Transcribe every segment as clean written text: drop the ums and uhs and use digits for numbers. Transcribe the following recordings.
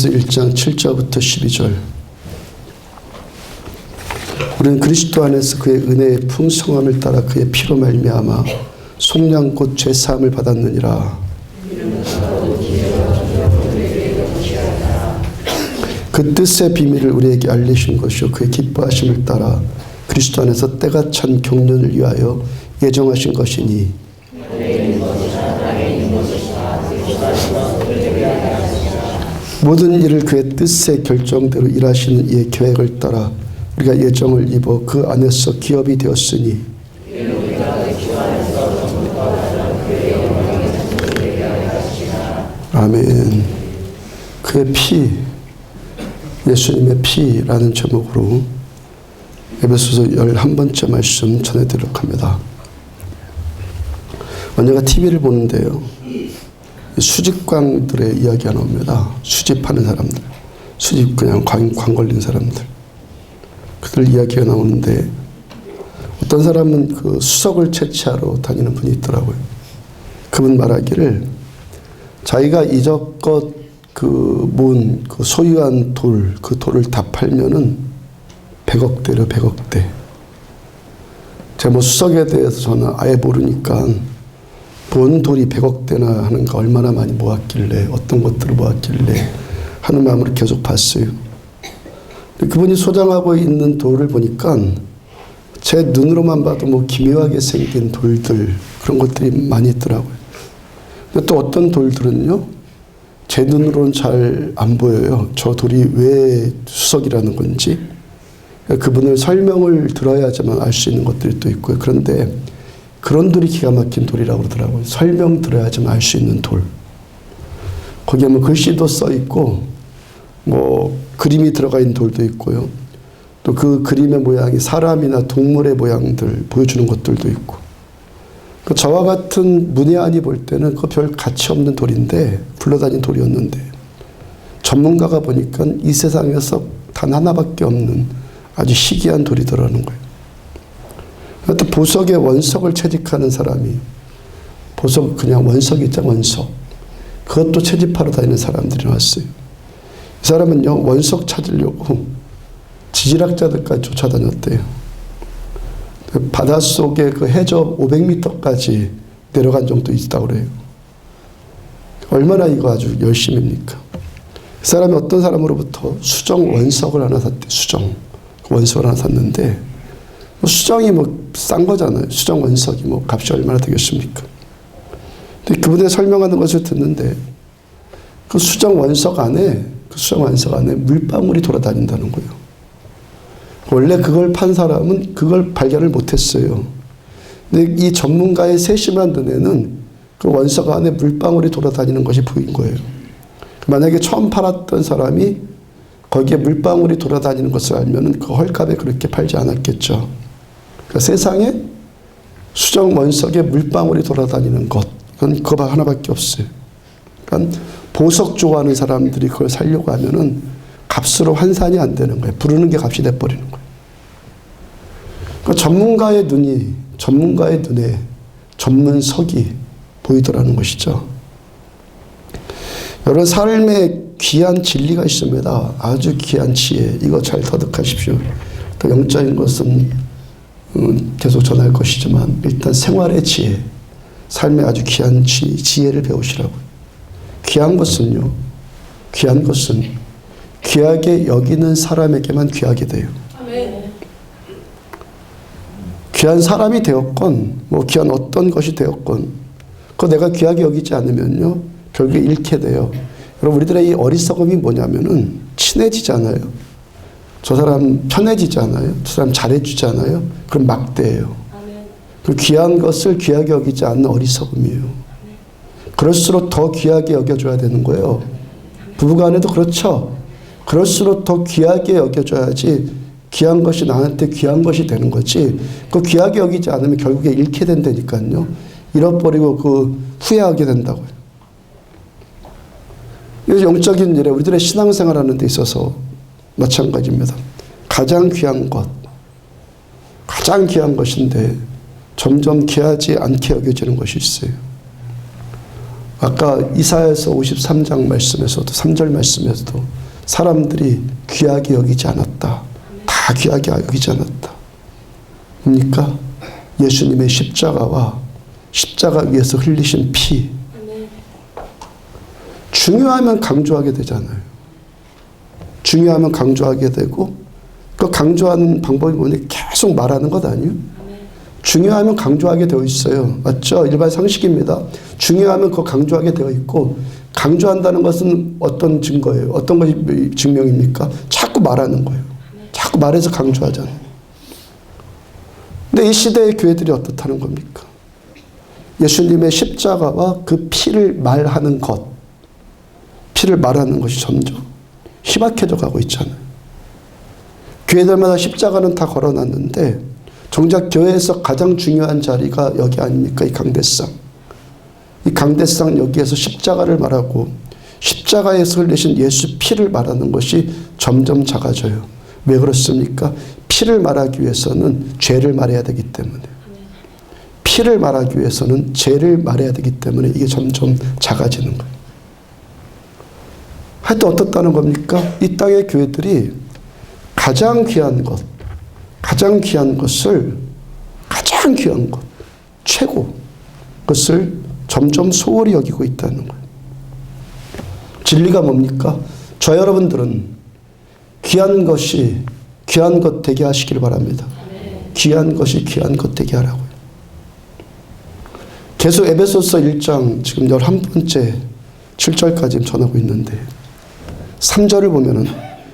에베소서 1장 7절부터 12절. 우리는 그리스도 안에서 그의 은혜의 풍성함을 따라 그의 피로 말미암아 속량 곧 죄사함을 받았느니라. 그 뜻의 비밀을 우리에게 알리신 것이요 그의 기뻐하심을 따라 그리스도 안에서 때가 찬 경륜을 위하여 예정하신 것이니 모든 일을 그의 뜻의 결정대로 일하시는 이의 계획을 따라 우리가 예정을 입어 그 안에서 기업이 되었으니 아멘. 그의 피, 예수님의 피라는 제목으로 에베소서 11번째 말씀 전해드리도록 합니다. 언제가 TV를 보는데요, 수집광들의 이야기가 나옵니다. 수집하는 사람들, 수집 그냥 광 걸린 사람들, 그들 이야기가 나오는데 어떤 사람은 그 수석을 채취하러 다니는 분이 있더라고요. 그분 말하기를 자기가 이적껏 모은 그 소유한 돌, 그 돌을 다 팔면은 100억대로 100억대. 제가 뭐 수석에 대해서 저는 아예 모르니까 본 돌이 100억대나 하는 거 얼마나 많이 모았길래, 어떤 것들을 모았길래 하는 마음으로 계속 봤어요. 그분이 소장하고 있는 돌을 보니까 제 눈으로만 봐도 뭐 기묘하게 생긴 돌들, 그런 것들이 많이 있더라고요. 근데 또 어떤 돌들은요, 제 눈으로는 잘 안 보여요. 저 돌이 왜 수석이라는 건지. 그분을 설명을 들어야지만 알 수 있는 것들이 또 있고요. 그런데 그런 돌이 기가 막힌 돌이라고 그러더라고요. 설명 들어야지만 알 수 있는 돌. 거기에 뭐 글씨도 써 있고, 뭐 그림이 들어가 있는 돌도 있고요. 또 그 그림의 모양이 사람이나 동물의 모양들 보여주는 것들도 있고. 저와 같은 문외한이 볼 때는 그 별 가치 없는 돌인데, 굴러다니는 돌이었는데, 전문가가 보니까 이 세상에서 단 하나밖에 없는 아주 희귀한 돌이더라는 거예요. 또 보석의 원석을 채집하는 사람이, 보석 그냥 원석 있죠, 원석. 그것도 채집하러 다니는 사람들이 왔어요. 이 사람은요, 원석 찾으려고 지질학자들까지 쫓아다녔대요. 바닷속에 그 해저 500m까지 내려간 정도 있다고 그래요. 얼마나 이거 아주 열심입니까? 그 사람이 어떤 사람으로부터 수정 원석을 하나 샀대. 수정 원석을 하나 샀는데, 수정이 뭐 싼 거잖아요. 수정 원석이 뭐 값이 얼마나 되겠습니까? 근데 그분의 설명하는 것을 듣는데 그 수정 원석 안에 물방울이 돌아다닌다는 거예요. 원래 그걸 판 사람은 그걸 발견을 못했어요. 근데 이 전문가의 세심한 눈에는 그 원석 안에 물방울이 돌아다니는 것이 보인 거예요. 만약에 처음 팔았던 사람이 거기에 물방울이 돌아다니는 것을 알면은 그 헐값에 그렇게 팔지 않았겠죠. 그러니까 세상에 수정 원석에 물방울이 돌아다니는 것, 그건 그거 하나밖에 없어요. 그러니까 보석 좋아하는 사람들이 그걸 사려고 하면은 값으로 환산이 안 되는 거예요. 부르는 게 값이 돼버리는 거예요. 그러니까 전문가의 눈에 전문석이 보이더라는 것이죠. 여러분, 삶에 귀한 진리가 있습니다. 아주 귀한 지혜. 이거 잘 터득하십시오. 또 영적인 것은 계속 전할 것이지만 일단 생활의 지혜, 삶에 아주 귀한 지혜를 배우시라고요. 귀한 것은 귀하게 여기는 사람에게만 귀하게 돼요. 귀한 사람이 되었건 뭐 귀한 어떤 것이 되었건 그거 내가 귀하게 여기지 않으면요 결국에 잃게 돼요. 여러분, 우리들의 이 어리석음이 뭐냐면은 친해지잖아요. 저 사람 편해지잖아요. 저 사람 잘해주잖아요. 그럼 막대예요. 그 귀한 것을 귀하게 여기지 않는 어리석음이에요. 그럴수록 더 귀하게 여겨줘야 되는 거예요. 부부간에도 그렇죠. 그럴수록 더 귀하게 여겨줘야지 귀한 것이 나한테 귀한 것이 되는 거지. 그 귀하게 여기지 않으면 결국에 잃게 된다니까요. 잃어버리고 그 후회하게 된다고요. 영적인 일에 우리들의 신앙생활하는 데 있어서 마찬가지입니다. 가장 귀한 것인데 점점 귀하지 않게 여겨지는 것이 있어요. 아까 이사야서 53장 말씀에서도 3절 말씀에서도 사람들이 귀하게 여기지 않았다. 다 귀하게 여기지 않았다. 뭡니까? 예수님의 십자가와 십자가 위에서 흘리신 피. 중요하면 강조하게 되잖아요. 중요하면 강조하게 되고 그 강조하는 방법이 뭐니? 계속 말하는 것 아니에요? 중요하면 강조하게 되어 있어요. 맞죠? 일반 상식입니다. 중요하면 그거 강조하게 되어 있고 강조한다는 것은 어떤 증거예요? 어떤 것이 증명입니까? 자꾸 말하는 거예요. 자꾸 말해서 강조하잖아요. 근데 이 시대의 교회들이 어떻다는 겁니까? 예수님의 십자가와 그 피를 말하는 것, 피를 말하는 것이 점점 희박해져 가고 있잖아요. 교회들마다 십자가는 다 걸어놨는데 정작 교회에서 가장 중요한 자리가 여기 아닙니까? 이 강대상. 이 강대상 여기에서 십자가를 말하고 십자가에서 흘리신 예수 피를 말하는 것이 점점 작아져요. 왜 그렇습니까? 피를 말하기 위해서는 죄를 말해야 되기 때문에. 피를 말하기 위해서는 죄를 말해야 되기 때문에 이게 점점 작아지는 거예요. 하여튼 어떻다는 겁니까? 이 땅의 교회들이 가장 귀한 것, 가장 귀한 것을, 가장 귀한 것, 최고, 그것을 점점 소홀히 여기고 있다는 거예요. 진리가 뭡니까? 저 여러분들은 귀한 것이 귀한 것 되게 하시길 바랍니다. 귀한 것이 귀한 것 되게 하라고요. 계속 에베소서 1장 지금 11번째 7절까지 전하고 있는데 3절을 보면은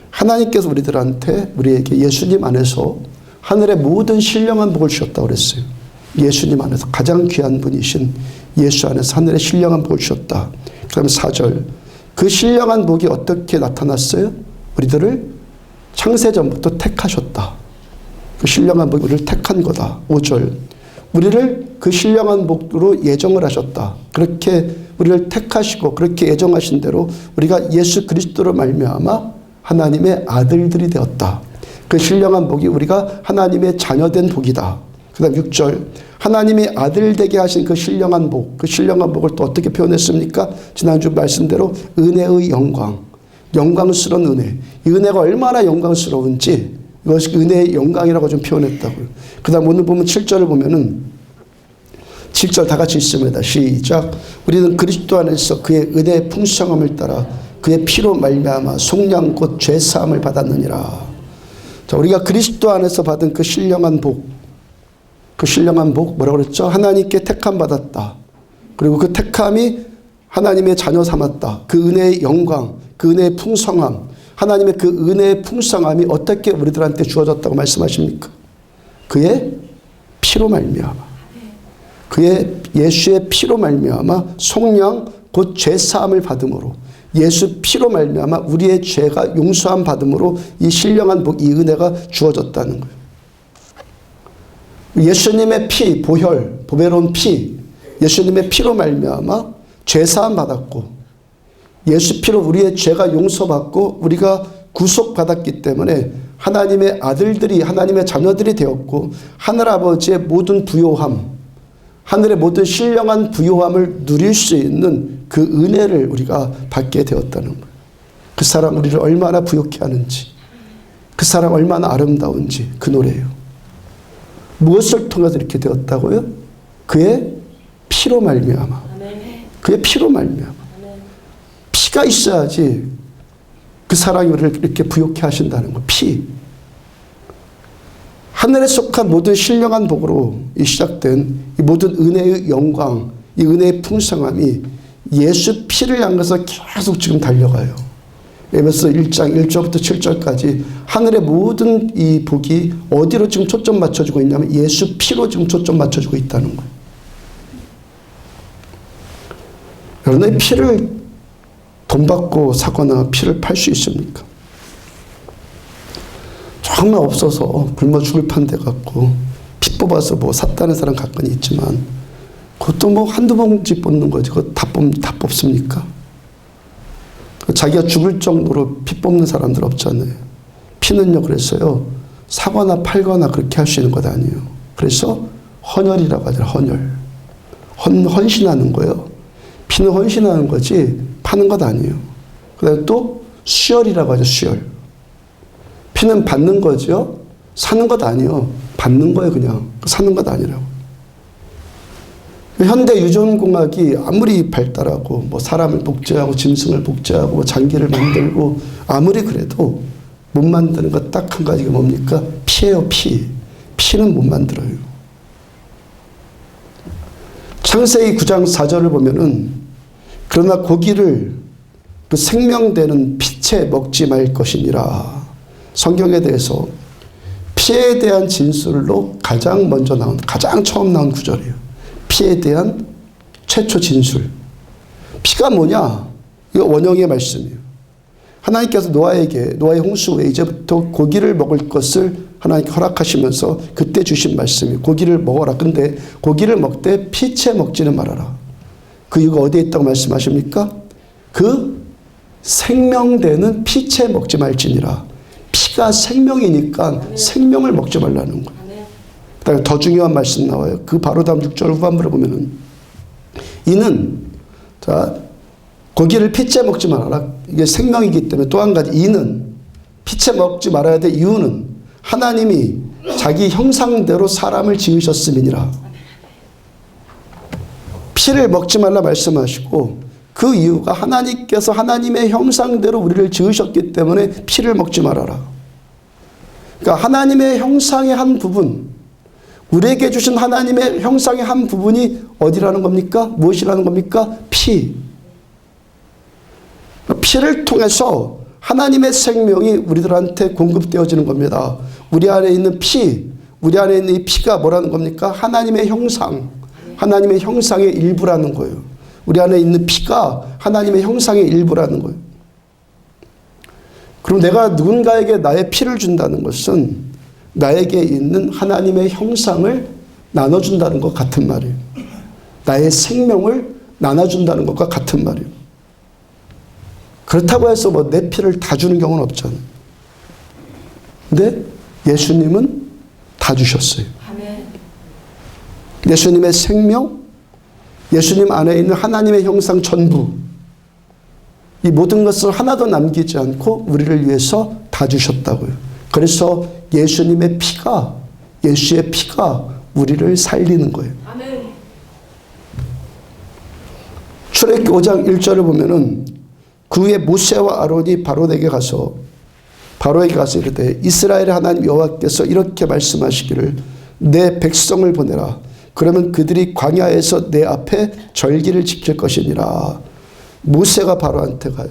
하나님께서 우리에게 예수님 안에서 하늘의 모든 신령한 복을 주셨다고 그랬어요. 예수님 안에서 가장 귀한 분이신 예수 안에서 하늘의 신령한 복을 주셨다. 그 다음에 4절. 그 신령한 복이 어떻게 나타났어요? 우리들을 창세전부터 택하셨다. 그 신령한 복이 우리를 택한 거다. 5절. 우리를 그 신령한 복으로 예정을 하셨다. 그렇게 우리를 택하시고 그렇게 예정하신 대로 우리가 예수 그리스도로 말미암아 하나님의 아들들이 되었다. 그 신령한 복이 우리가 하나님의 자녀된 복이다. 그 다음 6절. 하나님이 아들 되게 하신 그 신령한 복, 그 신령한 복을 또 어떻게 표현했습니까? 지난주 말씀대로 은혜의 영광, 영광스러운 은혜. 이 은혜가 얼마나 영광스러운지 이것이 은혜의 영광이라고 좀 표현했다고요. 그 다음 오늘 보면 7절을 보면은 7절 다 같이 있습니다. 시작. 우리는 그리스도 안에서 그의 은혜의 풍성함을 따라 그의 피로 말미암아 속량 곧 죄사함을 받았느니라. 자, 우리가 그리스도 안에서 받은 그 신령한 복, 그 신령한 복 뭐라고 그랬죠? 하나님께 택함 받았다. 그리고 그 택함이 하나님의 자녀 삼았다. 그 은혜의 영광, 그 은혜의 풍성함, 하나님의 그 은혜의 풍성함이 어떻게 우리들한테 주어졌다고 말씀하십니까? 그의 피로 말미암아. 그의 예수의 피로 말미암아 속량 곧 죄사함을 받음으로 예수 피로 말미암아 우리의 죄가 용서함 받음으로 이 신령한 복, 이 은혜가 주어졌다는 거예요. 예수님의 피, 보혈, 보배로운 피, 예수님의 피로 말미암아 죄사함 받았고 예수 피로 우리의 죄가 용서받고 우리가 구속받았기 때문에 하나님의 아들들이 하나님의 자녀들이 되었고 하늘아버지의 모든 부요함, 하늘의 모든 신령한 부요함을 누릴 수 있는 그 은혜를 우리가 받게 되었다는 거예요. 그 사랑 우리를 얼마나 부욕해 하는지, 그 사랑 얼마나 아름다운지 그 노래예요. 무엇을 통해서 이렇게 되었다고요? 그의 피로 말미암아. 그의 피로 말미암아. 피가 있어야지 그 사랑이 우리를 이렇게 부욕해 하신다는 거. 피. 하늘에 속한 모든 신령한 복으로 시작된 이 모든 은혜의 영광, 이 은혜의 풍성함이 예수 피를 향해서 계속 지금 달려가요. 에베소 1장 1절부터 7절까지 하늘의 모든 이 복이 어디로 지금 초점 맞춰주고 있냐면 예수 피로 지금 초점 맞춰주고 있다는 거예요. 여러분, 이 피를 돈 받고 사거나 피를 팔 수 있습니까? 정말 없어서 굶어 죽을 판대 갖고 피 뽑아서 뭐 샀다는 사람 가끔은 있지만 그것도 뭐 한두 봉지 뽑는 거지. 그거 다 뽑습니까? 자기가 죽을 정도로 피 뽑는 사람들 없잖아요. 피는요, 그래서요, 사거나 팔거나 그렇게 할 수 있는 것 아니에요. 그래서 헌혈이라고 하잖아요. 헌혈. 헌신하는 거예요. 피는 헌신하는 거지 파는 것 아니에요. 그다음에 또 수혈이라고 하죠. 수혈. 피는 받는 거죠. 사는 것 아니에요. 받는 거예요. 그냥. 사는 것 아니라고. 현대 유전공학이 아무리 발달하고 뭐 사람을 복제하고 짐승을 복제하고 뭐 장기를 만들고 아무리 그래도 못 만드는 것 딱 한 가지가 뭡니까? 피예요. 피. 피는 못 만들어요. 창세기 9장 4절을 보면은 그러나 고기를 그 생명되는 피채 먹지 말 것이니라. 성경에 대해서 피에 대한 진술로 가장 먼저 나온, 가장 처음 나온 구절이에요. 피에 대한 최초 진술. 피가 뭐냐? 이거 원형의 말씀이에요. 하나님께서 노아의 홍수 후에 이제부터 고기를 먹을 것을 하나님께 허락하시면서 그때 주신 말씀이 고기를 먹어라. 근데 고기를 먹되 피채 먹지는 말아라. 그 이유가 어디에 있다고 말씀하십니까? 그 생명되는 피채 먹지 말지니라. 피가 생명이니까 생명을 먹지 말라는 거예요. 그다음에 더 중요한 말씀 나와요. 그 바로 다음 6절 후반부를 보면은 이는 고기를 피채 먹지 말아라. 이게 생명이기 때문에 또 한 가지 이는 피채 먹지 말아야 될 이유는 하나님이 자기 형상대로 사람을 지으셨음이니라. 피를 먹지 말라 말씀하시고 그 이유가 하나님께서 하나님의 형상대로 우리를 지으셨기 때문에 피를 먹지 말아라. 그러니까 하나님의 형상의 한 부분, 우리에게 주신 하나님의 형상의 한 부분이 어디라는 겁니까? 무엇이라는 겁니까? 피. 피를 통해서 하나님의 생명이 우리들한테 공급되어지는 겁니다. 우리 안에 있는 피, 우리 안에 있는 이 피가 뭐라는 겁니까? 하나님의 형상, 하나님의 형상의 일부라는 거예요. 우리 안에 있는 피가 하나님의 형상의 일부라는 거예요. 그럼 내가 누군가에게 나의 피를 준다는 것은 나에게 있는 하나님의 형상을 나눠준다는 것 같은 말이에요. 나의 생명을 나눠준다는 것과 같은 말이에요. 그렇다고 해서 뭐 내 피를 다 주는 경우는 없잖아요. 근데 예수님은 다 주셨어요. 예수님의 생명, 예수님 안에 있는 하나님의 형상 전부, 이 모든 것을 하나도 남기지 않고 우리를 위해서 다 주셨다고요. 그래서 예수님의 피가, 예수의 피가 우리를 살리는 거예요. 출애굽기 5장 1절을 보면은 그 후에 모세와 아론이 바로에게 가서 이르되 이스라엘의 하나님 여호와께서 이렇게 말씀하시기를 내 백성을 보내라. 그러면 그들이 광야에서 내 앞에 절기를 지킬 것이니라. 모세가 바로한테 가요.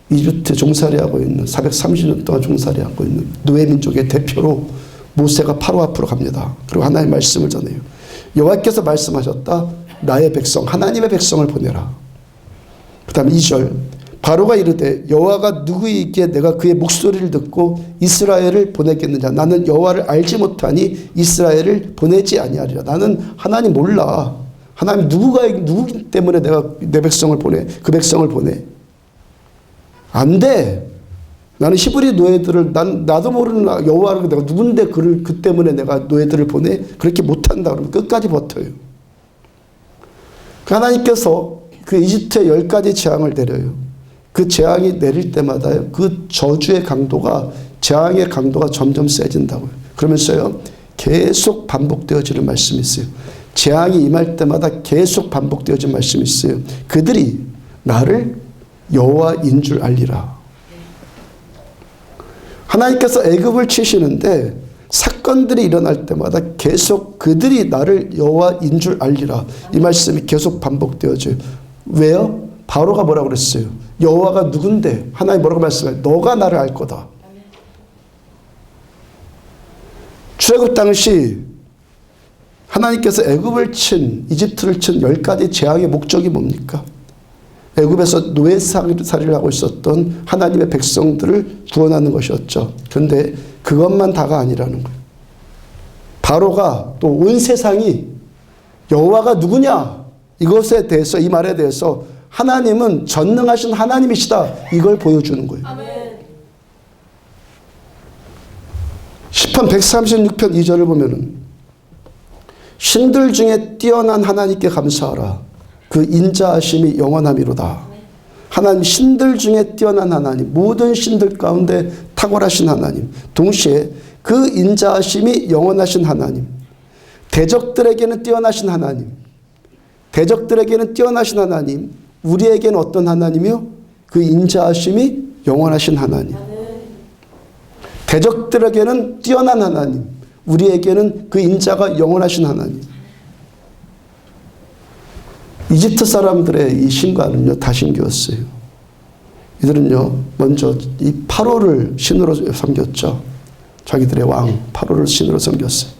이집트 종살이하고 있는 430년 동안 종살이하고 있는 노예민족의 대표로 모세가 파로 앞으로 갑니다. 그리고 하나님의 말씀을 전해요. 여호와께서 말씀하셨다. 나의 백성, 하나님의 백성을 보내라. 그 다음에 2절 바로가 이르되 여호와가 누구이기에 내가 그의 목소리를 듣고 이스라엘을 보내겠느냐. 나는 여호와를 알지 못하니 이스라엘을 보내지 아니하리라. 나는 하나님 몰라. 하나님 누구 때문에 내가 내 백성을 보내, 그 백성을 보내. 안 돼. 나는 히브리 노예들을 나도 모르는 여호와를 내가 누군데 그 때문에 내가 노예들을 보내. 그렇게 못한다 그러면 끝까지 버텨요. 하나님께서 그 이집트에 10가지 재앙을 내려요. 그 재앙이 내릴 때마다 그 저주의 강도가, 재앙의 강도가 점점 세진다고요. 그러면서요, 계속 반복되어지는 말씀이 있어요. 재앙이 임할 때마다 계속 반복되어지는 말씀이 있어요. 그들이 나를 여호와인 줄 알리라. 하나님께서 애굽을 치시는데 사건들이 일어날 때마다 계속 그들이 나를 여호와인 줄 알리라. 이 말씀이 계속 반복되어져요. 왜요? 바로가 뭐라고 그랬어요? 여호와가 누군데? 하나님 뭐라고 말씀해요? 너가 나를 알 거다. 출애굽 당시 하나님께서 애굽을 이집트를 친 10가지 재앙의 목적이 뭡니까? 애굽에서 노예살이를 하고 있었던 하나님의 백성들을 구원하는 것이었죠. 그런데 그것만 다가 아니라는 거예요. 바로가 또 온 세상이 여호와가 누구냐? 이것에 대해서, 이 말에 대해서 하나님은 전능하신 하나님이시다. 이걸 보여주는 거예요. 아멘. 시편 136편 2절을 보면은 신들 중에 뛰어난 하나님께 감사하라. 그 인자하심이 영원함이로다. 하나님 신들 중에 뛰어난 하나님, 모든 신들 가운데 탁월하신 하나님, 동시에 그 인자하심이 영원하신 하나님, 대적들에게는 뛰어나신 하나님, 대적들에게는 뛰어나신 하나님, 우리에게는 어떤 하나님이요? 그 인자하심이 영원하신 하나님. 대적들에게는 뛰어난 하나님, 우리에게는 그 인자가 영원하신 하나님. 이집트 사람들의 이 신과는요, 다 신기였어요. 이들은요, 먼저 이 파로를 신으로 섬겼죠. 자기들의 왕 파로를 신으로 섬겼어요.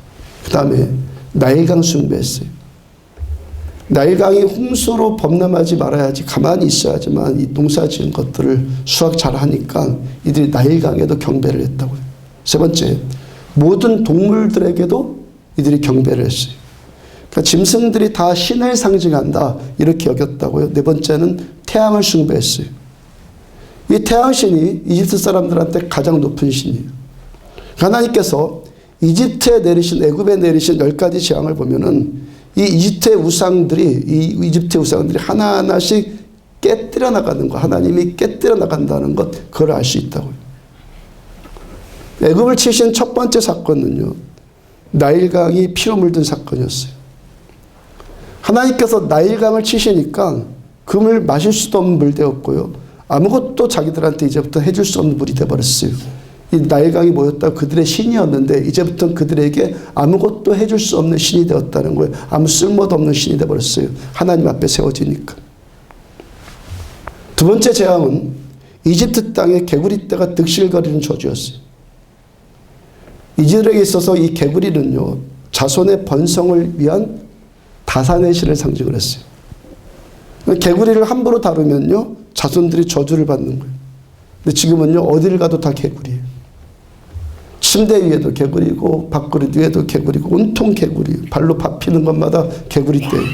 그 다음에 나일강 숭배했어요. 나일강이 홍수로 범람하지 말아야지 가만히 있어야지만 이 농사 지은 것들을 수확 잘 하니까 이들이 나일강에도 경배를 했다고요. 세 번째, 모든 동물들에게도 이들이 경배를 했어요. 그러니까 짐승들이 다 신을 상징한다 이렇게 여겼다고요. 네 번째는 태양을 숭배했어요. 이 태양신이 이집트 사람들한테 가장 높은 신이에요. 하나님께서 이집트에 내리신, 애굽에 내리신 10가지 재앙을 보면은 이 이집트의 우상들이 하나하나씩 깨뜨려 나가는 것, 하나님이 깨뜨려 나간다는 것, 그걸 알 수 있다고요. 애굽을 치신 첫 번째 사건은요, 나일강이 피로 물든 사건이었어요. 하나님께서 나일강을 치시니까 그 물 마실 수도 없는 물 되었고요, 아무것도 자기들한테 이제부터 해줄 수 없는 물이 되어버렸어요. 이 나일강이 뭐였다? 그들의 신이었는데 이제부터는 그들에게 아무것도 해줄 수 없는 신이 되었다는 거예요. 아무 쓸모도 없는 신이 되어버렸어요. 하나님 앞에 세워지니까. 두 번째 재앙은 이집트 땅에 개구리떼가 득실거리는 저주였어요. 이들에게 있어서 이 개구리는요, 자손의 번성을 위한 다산의 신을 상징을 했어요. 개구리를 함부로 다루면요, 자손들이 저주를 받는 거예요. 근데 지금은요, 어디를 가도 다 개구리예요. 침대 위에도 개구리고, 밥그릇 위에도 개구리고, 온통 개구리. 발로 밟히는 것마다 개구리떼예요.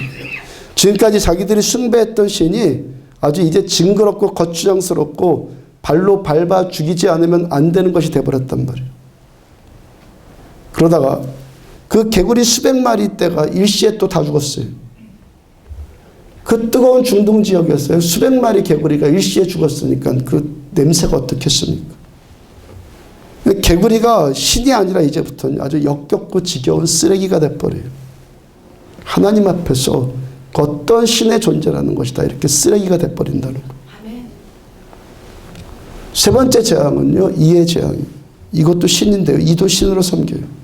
지금까지 자기들이 숭배했던 신이 아주 이제 징그럽고 거추장스럽고 발로 밟아 죽이지 않으면 안 되는 것이 되어버렸단 말이에요. 그러다가 그 개구리 수백 마리 떼가 일시에 또 다 죽었어요. 그 뜨거운 중동 지역이었어요. 수백 마리 개구리가 일시에 죽었으니까 그 냄새가 어떻겠습니까? 개구리가 신이 아니라 이제부터는 아주 역겹고 지겨운 쓰레기가 돼버려요. 하나님 앞에서 어떤 신의 존재라는 것이다, 이렇게 쓰레기가 돼버린다는 거예요. 세 번째 재앙은요, 이의 재앙이에요. 이것도 신인데요, 이도 신으로 섬겨요.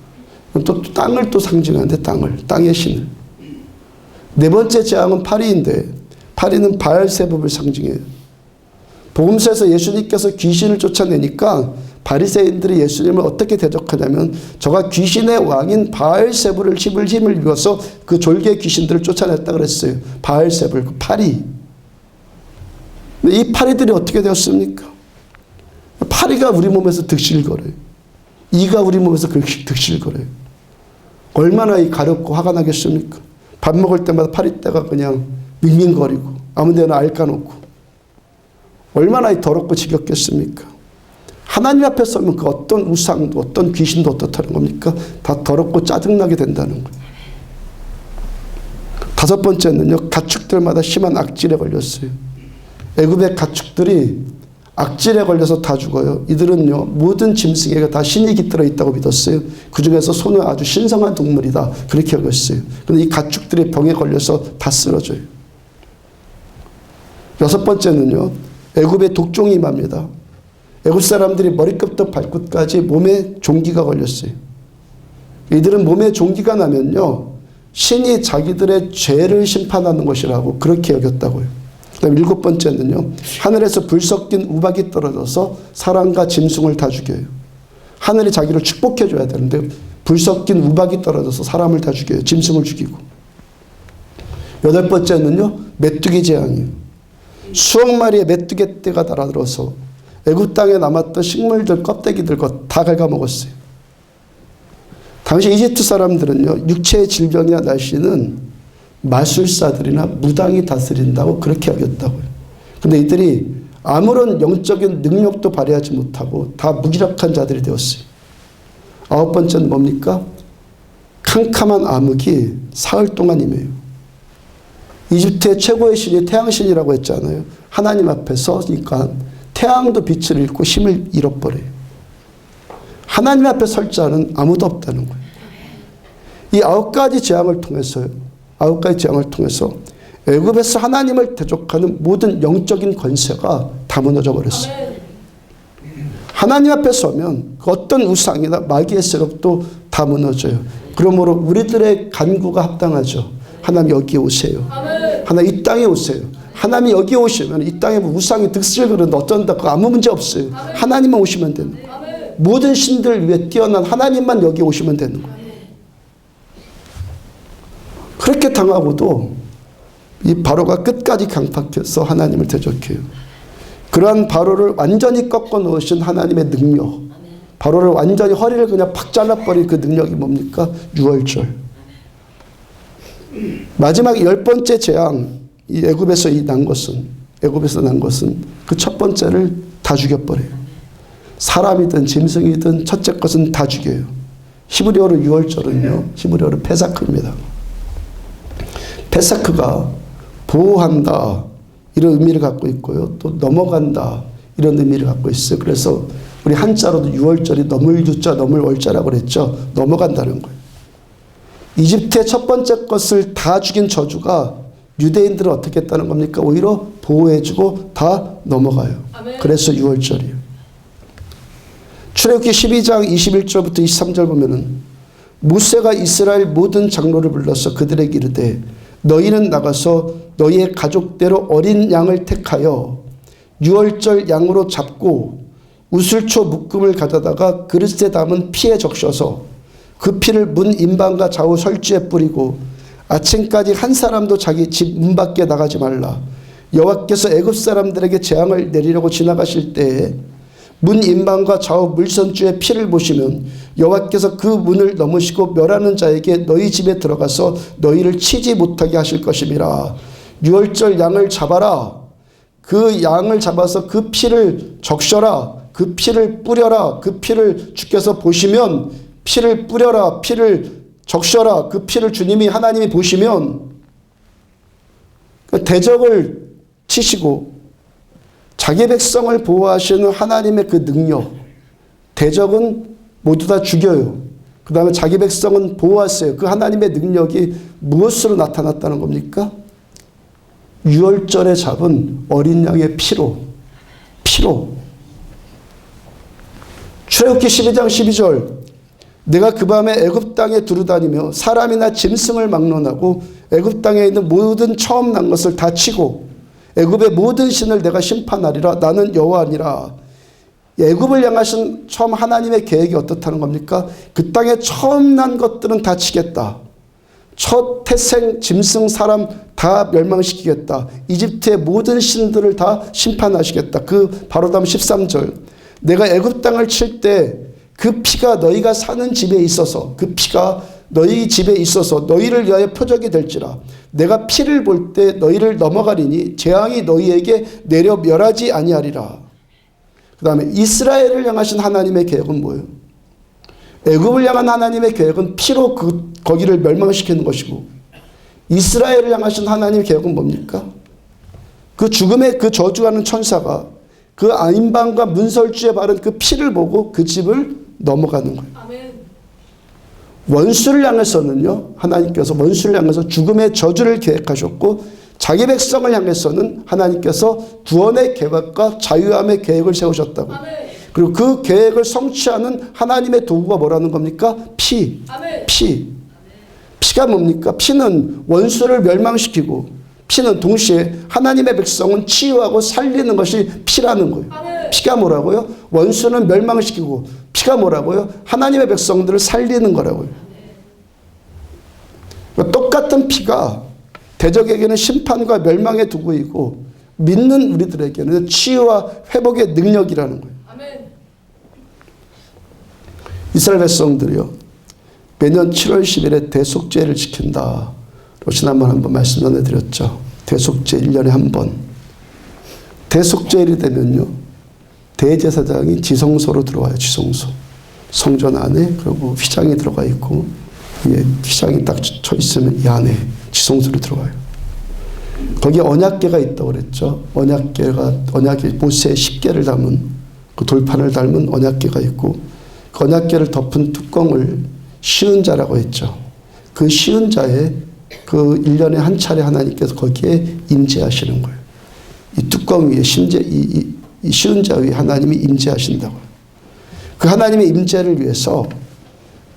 또 땅을 또 상징하는데, 땅의 신을. 네 번째 재앙은 파리인데, 파리는 바알세붑을 상징해요. 복음서에서 예수님께서 귀신을 쫓아내니까 바리새인들이 예수님을 어떻게 대적하냐면, 저가 귀신의 왕인 바알세붑을 힘을 입어서 그 졸개 귀신들을 쫓아냈다 그랬어요. 바알세붑, 그 파리. 근데 이 파리들이 어떻게 되었습니까? 파리가 우리 몸에서 득실거려요. 이가 우리 몸에서 득실거려요. 얼마나 이 가렵고 화가 나겠습니까? 밥 먹을 때마다 파리떼가 그냥 밍밍거리고 아무 데나 앓아놓고 얼마나 이 더럽고 지겹겠습니까? 하나님 앞에 서면 그 어떤 우상도 어떤 귀신도 어떻다는 겁니까? 다 더럽고 짜증나게 된다는 거예요. 다섯 번째는요, 가축들마다 심한 악질에 걸렸어요. 애굽의 가축들이 악질에 걸려서 다 죽어요. 이들은요, 모든 짐승에게 다 신이 깃들어 있다고 믿었어요. 그 중에서 소는 아주 신성한 동물이다, 그렇게 여겼어요. 그런데 이 가축들이 병에 걸려서 다 쓰러져요. 여섯 번째는요, 애굽의 독종이 임합니다. 애굽 사람들이 머리끝부터 발끝까지 몸에 종기가 걸렸어요. 이들은 몸에 종기가 나면요, 신이 자기들의 죄를 심판하는 것이라고 그렇게 여겼다고요. 그다음 일곱 번째는요, 하늘에서 불 섞인 우박이 떨어져서 사람과 짐승을 다 죽여요. 하늘이 자기를 축복해 줘야 되는데 불 섞인 우박이 떨어져서 사람을 다 죽여요. 짐승을 죽이고. 여덟 번째는요, 메뚜기 재앙이에요. 수억 마리의 메뚜기 떼가 날아들어서 애굽 땅에 남았던 식물들 껍데기들 것 다 갉아먹었어요. 당시 이집트 사람들은요, 육체의 질병이나 날씨는 마술사들이나 무당이 다스린다고 그렇게 여겼다고요. 근데 이들이 아무런 영적인 능력도 발휘하지 못하고 다 무기력한 자들이 되었어요. 아홉 번째는 뭡니까? 캄캄한 암흑이 사흘 동안 임해요. 이집트의 최고의 신이 태양신이라고 했잖아요. 하나님 앞에 서니까 태양도 빛을 잃고 힘을 잃어버려요. 하나님 앞에 설 자는 아무도 없다는 거예요. 이 9가지 재앙을 통해서요. 9가지 재앙을 통해서 애굽에서 하나님을 대적하는 모든 영적인 권세가 다 무너져 버렸어요. 하나님 앞에 서면 어떤 우상이나 마귀의 세력도 다 무너져요. 그러므로 우리들의 간구가 합당하죠. 하나님 여기에 오세요. 하나님 이 땅에 오세요. 하나님이 여기에 오시면 이 땅에 우상이 득실을 그러는데 어쩐다. 그거 아무 문제 없어요. 하나님만 오시면 되는 거예요. 모든 신들 위에 뛰어난 하나님만 여기 오시면 되는 거예요. 그렇게 당하고도 이 바로가 끝까지 강팍해서 하나님을 대적해요. 그러한 바로를 완전히 꺾어 놓으신 하나님의 능력, 바로를 완전히 허리를 그냥 팍 잘라버린 그 능력이 뭡니까? 유월절. 마지막 10번째 재앙, 이 애굽에서 난 것은 그 첫 번째를 다 죽여버려요. 사람이든 짐승이든 첫째 것은 다 죽여요. 히브리어로 유월절은요, 히브리어로 페사크입니다. 페사크가 보호한다 이런 의미를 갖고 있고요. 또 넘어간다 이런 의미를 갖고 있어요. 그래서 우리 한자로도 유월절이 넘을 유자 넘을 월자라고 그랬죠. 넘어간다는 거예요. 이집트의 첫 번째 것을 다 죽인 저주가 유대인들을 어떻게 했다는 겁니까? 오히려 보호해주고 다 넘어가요. 그래서 유월절이에요. 출애굽기 12장 21절부터 23절 보면은 모세가 이스라엘 모든 장로를 불러서 그들에게 이르되 너희는 나가서 너희의 가족대로 어린 양을 택하여 유월절 양으로 잡고 우슬초 묶음을 가져다가 그릇에 담은 피에 적셔서 그 피를 문 인방과 좌우 설주에 뿌리고 아침까지 한 사람도 자기 집 문 밖에 나가지 말라. 여호와께서 애굽 사람들에게 재앙을 내리려고 지나가실 때에 문 인방과 좌우 물선주의 피를 보시면 여호와께서 그 문을 넘으시고 멸하는 자에게 너희 집에 들어가서 너희를 치지 못하게 하실 것임이라. 유월절 양을 잡아라. 그 양을 잡아서 그 피를 적셔라. 그 피를 뿌려라. 그 피를 주께서 보시면 피를 뿌려라. 피를 적셔라. 그 피를 주님이 하나님이 보시면 대적을 치시고 자기 백성을 보호하시는 하나님의 그 능력, 대적은 모두 다 죽여요. 그 다음에 자기 백성은 보호하세요. 그 하나님의 능력이 무엇으로 나타났다는 겁니까? 유월절에 잡은 어린 양의 피로. 출애굽기 12장 12절 내가 그 밤에 애굽 땅에 두루다니며 사람이나 짐승을 막론하고 애굽 땅에 있는 모든 처음 난 것을 다 치고 애굽의 모든 신을 내가 심판하리라. 나는 여호와니라. 애굽을 향하신 처음 하나님의 계획이 어떻다는 겁니까? 그 땅에 처음 난 것들은 다 치겠다. 첫 태생 짐승 사람 다 멸망시키겠다. 이집트의 모든 신들을 다 심판하시겠다. 그 바로 다음 13절 내가 애굽 땅을 칠 때 그 피가 너희가 사는 집에 있어서 그 피가 너희 집에 있어서 너희를 위하여 표적이 될지라. 내가 피를 볼 때 너희를 넘어가리니 재앙이 너희에게 내려 멸하지 아니하리라. 그 다음에 이스라엘을 향하신 하나님의 계획은 뭐예요? 애굽을 향한 하나님의 계획은 피로 거기를 멸망시키는 것이고 이스라엘을 향하신 하나님의 계획은 뭡니까? 그 죽음의 그 저주하는 천사가 그 인방과 문설주에 바른 그 피를 보고 그 집을 넘어가는 거예요. 아멘. 원수를 향해서는요, 하나님께서 원수를 향해서 죽음의 저주를 계획하셨고 자기 백성을 향해서는 하나님께서 구원의 계획과 자유함의 계획을 세우셨다고. 아멘. 그리고 그 계획을 성취하는 하나님의 도구가 뭐라는 겁니까? 피. 아멘. 피가 뭡니까? 피는 원수를 멸망시키고 피는 동시에 하나님의 백성은 치유하고 살리는 것이 피라는 거예요. 아멘. 피가 뭐라고요? 원수는 멸망시키고 피가 뭐라고요? 하나님의 백성들을 살리는 거라고요. 똑같은 피가 대적에게는 심판과 멸망의 도구이고 믿는 우리들에게는 치유와 회복의 능력이라는 거예요. 아멘. 이스라엘 백성들이요, 매년 7월 10일에 대속죄를 지킨다. 지난번 한번 말씀 전해드렸죠. 대속죄 1년에 한 번. 대속죄일이 되면요, 대제사장이 지성소로 들어와요. 지성소. 성전 안에, 그리고 휘장이 들어가 있고, 위에 휘장이 딱 쳐 있으면 이 안에 지성소로 들어와요. 거기에 언약궤가 있다고 그랬죠. 언약궤 모세의 십궤를 담은 그 돌판을 닮은 언약궤가 있고 그 언약궤를 덮은 뚜껑을 쉬운 자라고 했죠. 그 쉬운 자에 그 1년에 한 차례 하나님께서 거기에 임재하시는 거예요. 이 뚜껑 위에 이 쉬운 자 위에 하나님이 임재하신다고요. 그 하나님의 임재를 위해서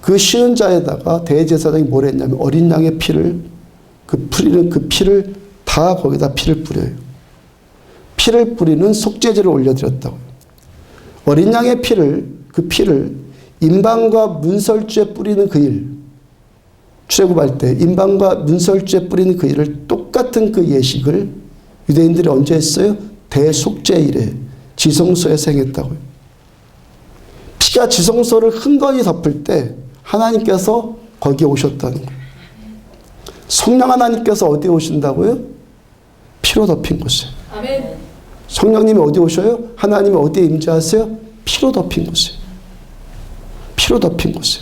그 쉬운 자에다가 대제사장이 뭘 했냐면 어린 양의 피를 뿌리는 그 피를 다 거기다 피를 뿌려요. 피를 뿌리는 속죄제를 올려드렸다고요. 어린 양의 그 피를 임방과 문설주에 뿌리는 그 일, 출애굽할 때 임방과 문설주에 뿌리는 그 일을 똑같은 그 예식을 유대인들이 언제 했어요? 대속죄일에 지성소에서 행했다고요. 피가 지성소를 흥건히 덮을 때 하나님께서 거기에 오셨다는 거예요. 성령 하나님께서 어디에 오신다고요? 피로 덮인 곳에. 아멘. 성령님이 어디 오셔요? 하나님이 어디에 임재하세요? 피로 덮인 곳에. 피로 덮인 곳에.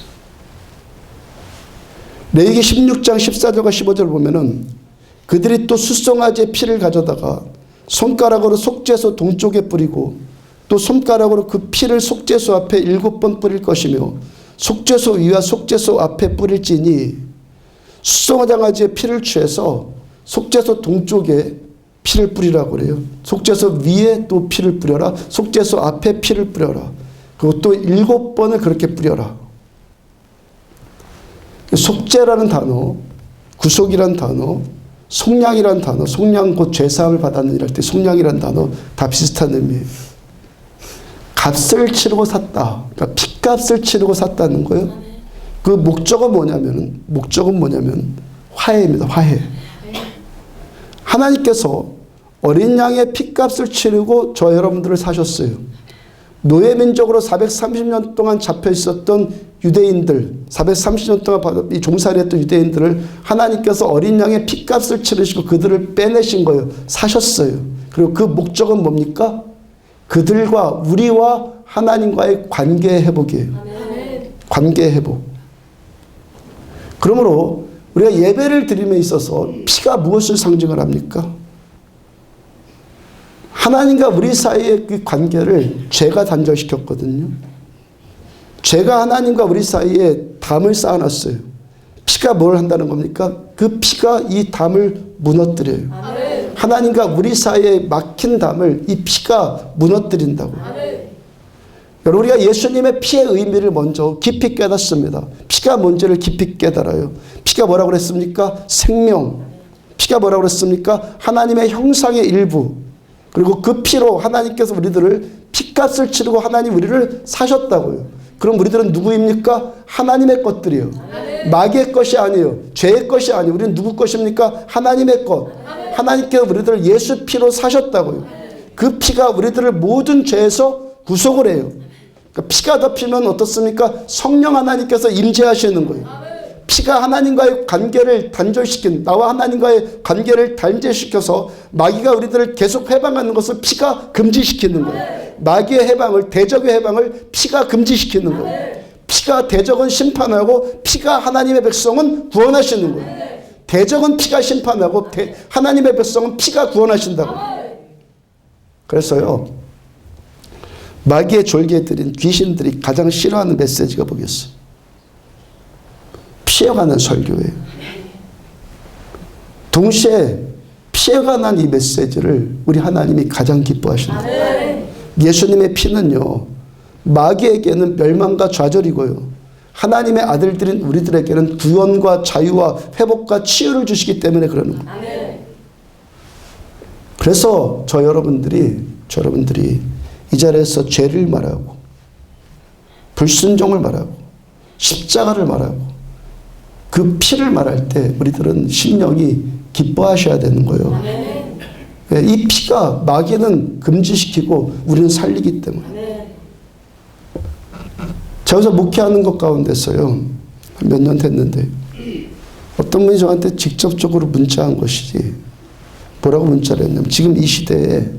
레위기 16장 14절과 15절 보면은 그들이 또 숫송아지의 피를 가져다가 손가락으로 속죄소 동쪽에 뿌리고 또 손가락으로 그 피를 속죄소 앞에 7번 뿌릴 것이며 속죄소 위와 속죄소 앞에 뿌릴지니 숫송아지의 피를 취해서 속죄소 동쪽에 피를 뿌리라고 그래요. 속죄소 위에 또 피를 뿌려라. 속죄소 앞에 피를 뿌려라. 그리고 또 7번을 그렇게 뿌려라. 속죄라는 단어, 구속이라는 단어, 속량이라는 단어, 속량 곧 죄사함을 받았는 일할 때 속량이라는 단어 다 비슷한 의미예요. 값을 치르고 샀다. 그러니까 핏값을 치르고 샀다는 거예요. 그 목적은 뭐냐면 화해입니다. 화해. 하나님께서 어린 양의 핏값을 치르고 저 여러분들을 사셨어요. 노예민족으로 430년 동안 잡혀 있었던 유대인들, 430년 동안 이 종살이 했던 유대인들을 하나님께서 어린 양의 핏값을 치르시고 그들을 빼내신 거예요. 사셨어요. 그리고 그 목적은 뭡니까? 그들과 우리와 하나님과의 관계 회복이에요. 관계 회복. 그러므로 우리가 예배를 드림에 있어서 피가 무엇을 상징을 합니까? 하나님과 우리 사이의 그 관계를 죄가 단절시켰거든요. 죄가 하나님과 우리 사이에 담을 쌓아놨어요. 피가 뭘 한다는 겁니까? 그 피가 이 담을 무너뜨려요. 아멘. 하나님과 우리 사이에 막힌 담을 이 피가 무너뜨린다고. 아멘. 여러분, 우리가 예수님의 피의 의미를 먼저 깊이 깨닫습니다. 피가 뭔지를 깊이 깨달아요. 피가 뭐라고 그랬습니까? 생명. 피가 뭐라고 그랬습니까? 하나님의 형상의 일부. 그리고 그 피로 하나님께서 우리들을 피값을 치르고 하나님 우리를 사셨다고요. 그럼 우리들은 누구입니까? 하나님의 것들이요. 마귀의 것이 아니에요. 죄의 것이 아니에요. 우리는 누구 것입니까? 하나님의 것. 하나님께서 우리들을 예수 피로 사셨다고요. 그 피가 우리들을 모든 죄에서 구속을 해요. 그러니까 피가 덮이면 어떻습니까? 성령 하나님께서 임재하시는 거예요. 피가 하나님과의 관계를 단절시킨, 나와 하나님과의 관계를 단절시켜서 마귀가 우리들을 계속 해방하는 것을 피가 금지시키는 거예요. 마귀의 해방을, 대적의 해방을 피가 금지시키는 거예요. 피가 대적은 심판하고 피가 하나님의 백성은 구원하시는 거예요. 대적은 피가 심판하고 하나님의 백성은 피가 구원하신다고. 그래서요, 마귀의 졸개들인 귀신들이 가장 싫어하는 메시지가 뭐겠어요? 피해가 난 설교예요. 동시에 피해가 난 이 메시지를 우리 하나님이 가장 기뻐하신다. 예수님의 피는요, 마귀에게는 멸망과 좌절이고요, 하나님의 아들들인 우리들에게는 구원과 자유와 회복과 치유를 주시기 때문에 그러는 거예요. 그래서 여러분들이 이 자리에서 죄를 말하고 불순종을 말하고 십자가를 말하고 그 피를 말할 때 우리들은 심령이 기뻐하셔야 되는 거예요. 이 피가 마귀는 금지시키고 우리는 살리기 때문에. 제가 목회하는 것 가운데서요, 몇 년 됐는데 어떤 분이 저한테 직접적으로 문자한 것이지, 뭐라고 문자를 했냐면, 지금 이 시대에,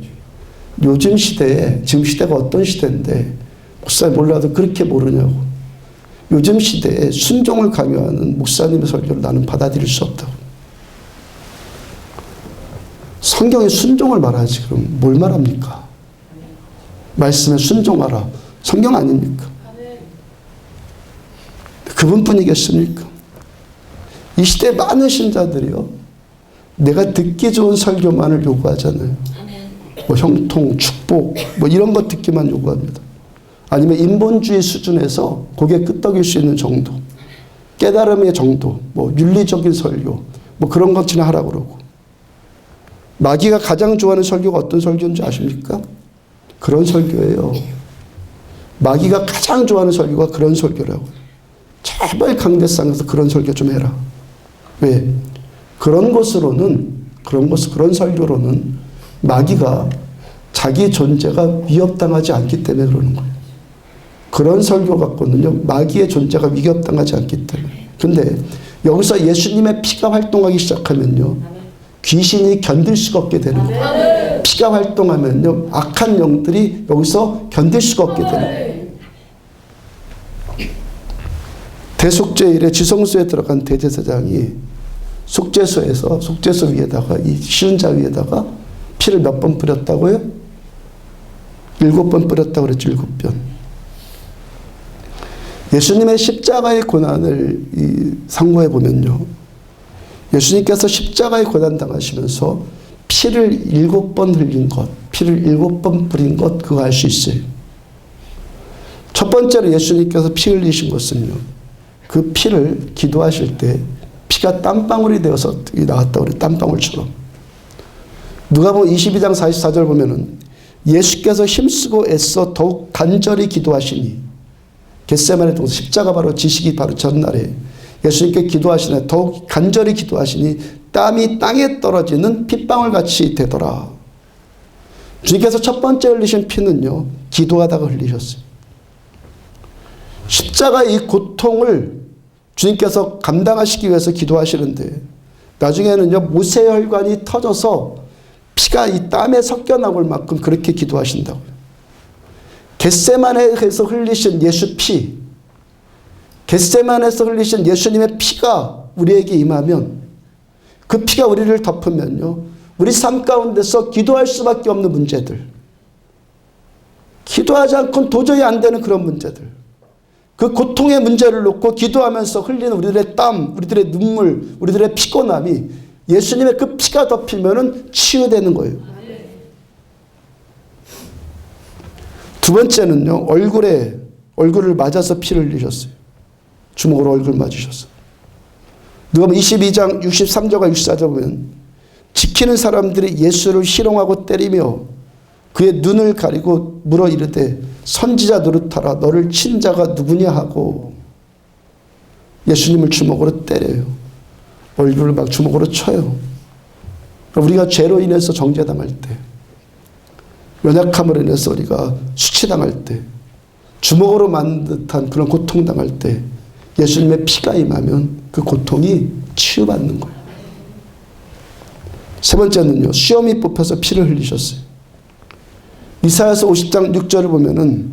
요즘 시대에, 지금 시대가 어떤 시대인데 목사님 몰라도 그렇게 모르냐고. 요즘 시대에 순종을 강요하는 목사님의 설교를 나는 받아들일 수 없다고. 성경에 순종을 말하지 그럼 뭘 말합니까? 말씀에 순종하라. 성경 아닙니까? 그분뿐이겠습니까? 이 시대 많은 신자들이요, 내가 듣기 좋은 설교만을 요구하잖아요. 뭐 형통, 축복, 뭐 이런 것 듣기만 요구합니다. 아니면 인본주의 수준에서 고개 끄덕일 수 있는 정도, 깨달음의 정도, 뭐 윤리적인 설교, 뭐 그런 것이나 하라고 그러고. 마귀가 가장 좋아하는 설교가 어떤 설교인지 아십니까? 그런 설교예요. 마귀가 가장 좋아하는 설교가 그런 설교라고. 제발 강대상에서 그런 설교 좀 해라. 왜? 그런 설교로는 마귀가 자기 존재가 위협당하지 않기 때문에 그러는 거예요. 그런 설교 갖고는요, 마귀의 존재가 위협당하지 않기 때문에. 근데 여기서 예수님의 피가 활동하기 시작하면요, 귀신이 견딜 수가 없게 되는 거예요. 피가 활동하면요, 악한 영들이 여기서 견딜 수가 없게 되는 거예요. 대속죄일에 지성소에 들어간 대제사장이 속죄소 위에다가 이 쉬운 자 위에다가 피를 몇 번 뿌렸다고요? 7번 뿌렸다고 그랬죠. 7번. 예수님의 십자가의 고난을 상고해 보면요, 예수님께서 십자가의 고난 당하시면서 피를 7번 흘린 것, 피를 7번 뿌린 것, 그거 알 수 있어요. 첫 번째로 예수님께서 피 흘리신 것은요, 그 피를 기도하실 때 피가 땀방울이 되어서 나왔다고 그래요. 땀방울처럼. 누가복음 22장 44절 보면은 예수께서 힘쓰고 애써 더욱 간절히 기도하시니, 겟세마네 동산 십자가 바로 지시기 바로 전날에 예수님께 기도하시네, 더욱 간절히 기도하시니 땀이 땅에 떨어지는 핏방울같이 되더라. 주님께서 첫 번째 흘리신 피는요, 기도하다가 흘리셨어요. 십자가의 이 고통을 주님께서 감당하시기 위해서 기도하시는데, 나중에는요, 모세혈관이 터져서 피가 이 땀에 섞여 나올 만큼 그렇게 기도하신다고요. 겟세마네에서 흘리신 예수 피, 겟세마네에서 흘리신 예수님의 피가 우리에게 임하면, 그 피가 우리를 덮으면요, 우리 삶 가운데서 기도할 수밖에 없는 문제들, 기도하지 않고는 도저히 안 되는 그런 문제들, 그 고통의 문제를 놓고 기도하면서 흘리는 우리들의 땀, 우리들의 눈물, 우리들의 피곤함이 예수님의 그 피가 덮이면은 치유되는 거예요. 두 번째는요, 얼굴을 맞아서 피를 흘리셨어요. 주먹으로 얼굴 맞으셨어요. 누가복음 22장 63절과 64절 보면 지키는 사람들이 예수를 희롱하고 때리며 그의 눈을 가리고 물어 이르되 선지자 노릇하라, 너를 친 자가 누구냐 하고 예수님을 주먹으로 때려요. 얼굴을 막 주먹으로 쳐요. 우리가 죄로 인해서 정죄당할 때, 연약함으로 인해서 우리가 수치당할 때, 주먹으로 맞는 듯한 그런 고통당할 때 예수님의 피가 임하면 그 고통이 치유받는 거예요. 세 번째는요, 수염이 뽑혀서 피를 흘리셨어요. 이사야서 50장 6절을 보면은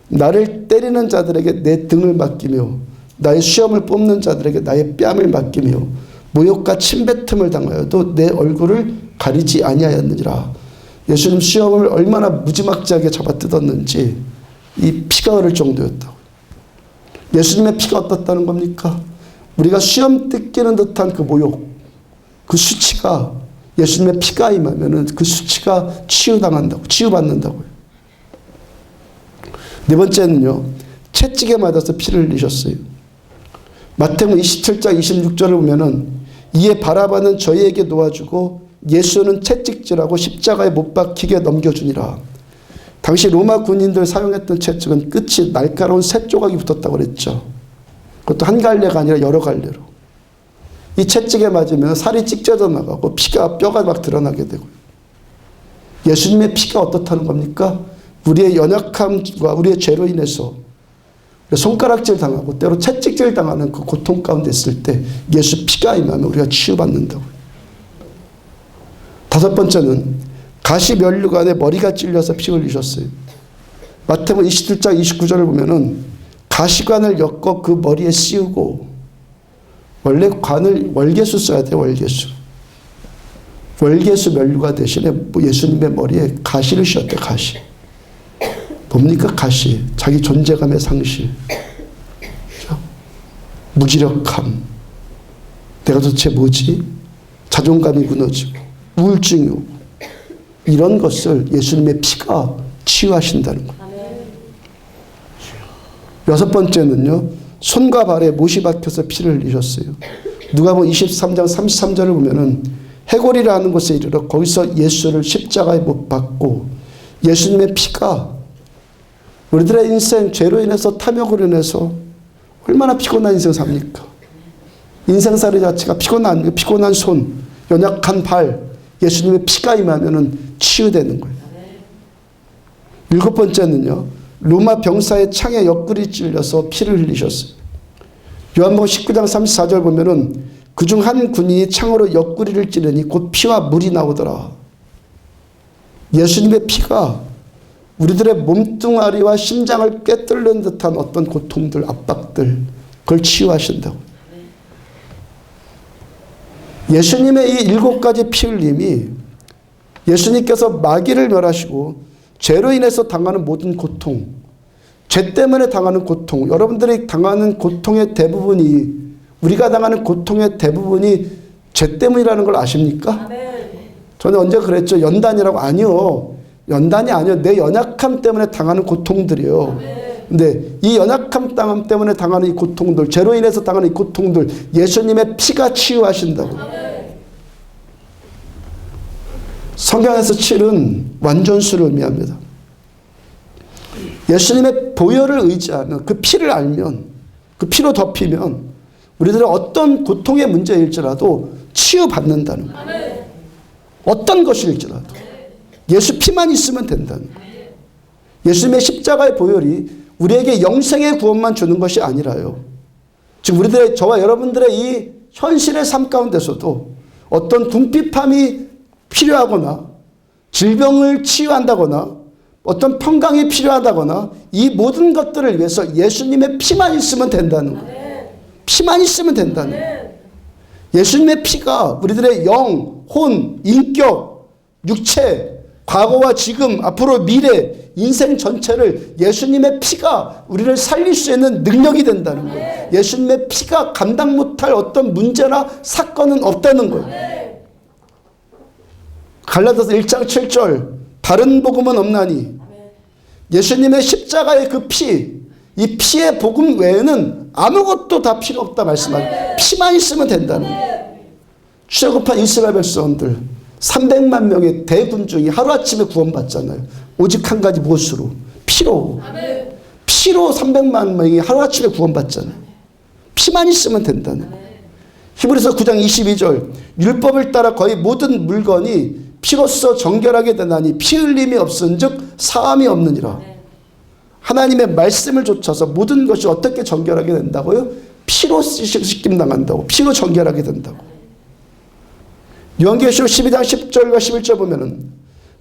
나를 때리는 자들에게 내 등을 맡기며 나의 수염을 뽑는 자들에게 나의 뺨을 맡기며 모욕과 침뱉음을 당하여도 내 얼굴을 가리지 아니하였느니라. 예수님 수염을 얼마나 무지막지하게 잡아 뜯었는지 이 피가 흐를 정도였다고. 예수님의 피가 어떻다는 겁니까? 우리가 수염 뜯기는 듯한 그 모욕, 그 수치가 예수님의 피가 임하면은 그 수치가 치유받는다고요. 네 번째는요, 채찍에 맞아서 피를 흘리셨어요. 마태복음 27장 26절을 보면은 이에 바라바는 저희에게 놓아주고 예수는 채찍질하고 십자가에 못 박히게 넘겨주니라. 당시 로마 군인들 사용했던 채찍은 끝이 날카로운 새 조각이 붙었다고 그랬죠. 그것도 한 갈래가 아니라 여러 갈래로. 이 채찍에 맞으면 살이 찢겨져 나가고 뼈가 막 드러나게 되고요. 예수님의 피가 어떻다는 겁니까? 우리의 연약함과 우리의 죄로 인해서 손가락질 당하고 때로 채찍질 당하는 그 고통 가운데 있을 때 예수 피가 임하면 우리가 치유받는다고요. 다섯 번째는 가시면류관에 머리가 찔려서 피 흘리셨어요. 마태복음 27장 29절을 보면은 가시관을 엮어 그 머리에 씌우고, 원래 관을 월계수 써야 돼요. 월계수. 월계수 면류관 대신에 예수님의 머리에 가시를 씌웠대. 가시. 뭡니까 가시? 자기 존재감의 상실, 무기력함, 내가 도대체 뭐지? 자존감이 무너지고 우울증이 오고 이런 것을 예수님의 피가 치유하신다는 거예요. 여섯 번째는요, 손과 발에 못이 박혀서 피를 흘리셨어요. 누가복음 23장 33절을 보면은 해골이라 하는 곳에 이르러 거기서 예수를 십자가에 못 박고 예수님의 피가 우리들의 인생 죄로 인해서 탐욕으로 인해서 얼마나 피곤한 인생 삽니까? 인생살이 자체가 피곤한 손, 연약한 발, 예수님의 피가 임하면은 치유되는 거예요. 일곱 번째는요, 로마 병사의 창에 옆구리 찔려서 피를 흘리셨어요. 요한복음 19장 34절 보면은 그중 한 군인이 창으로 옆구리를 찌르니 곧 피와 물이 나오더라. 예수님의 피가 우리들의 몸뚱아리와 심장을 꿰뚫는 듯한 어떤 고통들, 압박들, 그걸 치유하신다고. 예수님의 이 7가지 피 흘림이 예수님께서 마귀를 멸하시고 죄로 인해서 당하는 모든 고통, 죄 때문에 당하는 고통, 여러분들이 당하는 고통의 대부분이, 우리가 당하는 고통의 대부분이 죄 때문이라는 걸 아십니까? 저는 언제 그랬죠? 연단이라고. 아니요. 연단이 아니요. 내 연약함 때문에 당하는 고통들이요. 근데 이 연약함 때문에 당하는 이 고통들, 죄로 인해서 당하는 이 고통들, 예수님의 피가 치유하신다고. 성경에서 7은 완전수를 의미합니다. 예수님의 보혈을 의지하면, 그 피를 알면, 그 피로 덮이면 우리들은 어떤 고통의 문제일지라도 치유받는다는 거예요. 어떤 것일지라도 예수 피만 있으면 된다는 거예요. 예수님의 십자가의 보혈이 우리에게 영생의 구원만 주는 것이 아니라요, 지금 우리들의, 저와 여러분들의 이 현실의 삶 가운데서도 어떤 궁핍함이 필요하거나 질병을 치유한다거나 어떤 평강이 필요하다거나 이 모든 것들을 위해서 예수님의 피만 있으면 된다는 거예요. 피만 있으면 된다는 거예요. 예수님의 피가 우리들의 영, 혼, 인격, 육체, 과거와 지금, 앞으로 미래, 인생 전체를 예수님의 피가 우리를 살릴 수 있는 능력이 된다는 거예요. 예수님의 피가 감당 못할 어떤 문제나 사건은 없다는 거예요. 갈라디아서 1장 7절, 다른 복음은 없나니. 예수님의 십자가의 그 피, 이 피의 복음 외에는 아무것도 다 필요 없다 말씀하죠. 피만 있으면 된다는 거예요. 출애굽한 이스라엘 백성들 300만 명의 대군중이 하루아침에 구원받잖아요. 오직 한 가지, 무엇으로? 피로. 피로 300만 명이 하루아침에 구원받잖아요. 피만 있으면 된다는 거예요. 히브리서 9장 22절, 율법을 따라 거의 모든 물건이 피로써 정결하게 되나니 피 흘림이 없은즉 사함이 없느니라. 하나님의 말씀을 좇아서 모든 것이 어떻게 정결하게 된다고요? 피로 씻김 당한다고. 피로 정결하게 된다고. 요한계시록 12장 10절과 11절 보면은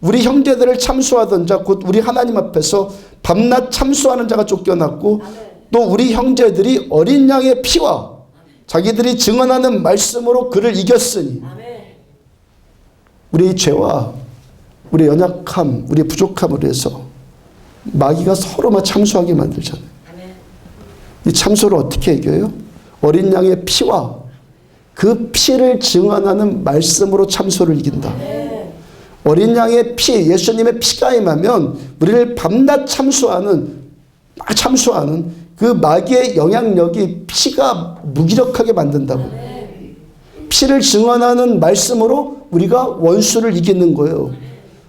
우리 형제들을 참수하던 자 곧 우리 하나님 앞에서 밤낮 참수하는 자가 쫓겨났고 또 우리 형제들이 어린 양의 피와 자기들이 증언하는 말씀으로 그를 이겼으니. 우리의 죄와 우리의 연약함, 우리의 부족함을 위해서 마귀가 서로만 참수하게 만들잖아요. 이 참수를 어떻게 이겨요? 어린 양의 피와 그 피를 증언하는 말씀으로 참수를 이긴다. 어린 양의 피, 예수님의 피가 임하면 우리를 밤낮 참수하는 그 마귀의 영향력이 피가 무기력하게 만든다고. 피를 증언하는 말씀으로 우리가 원수를 이기는 거예요.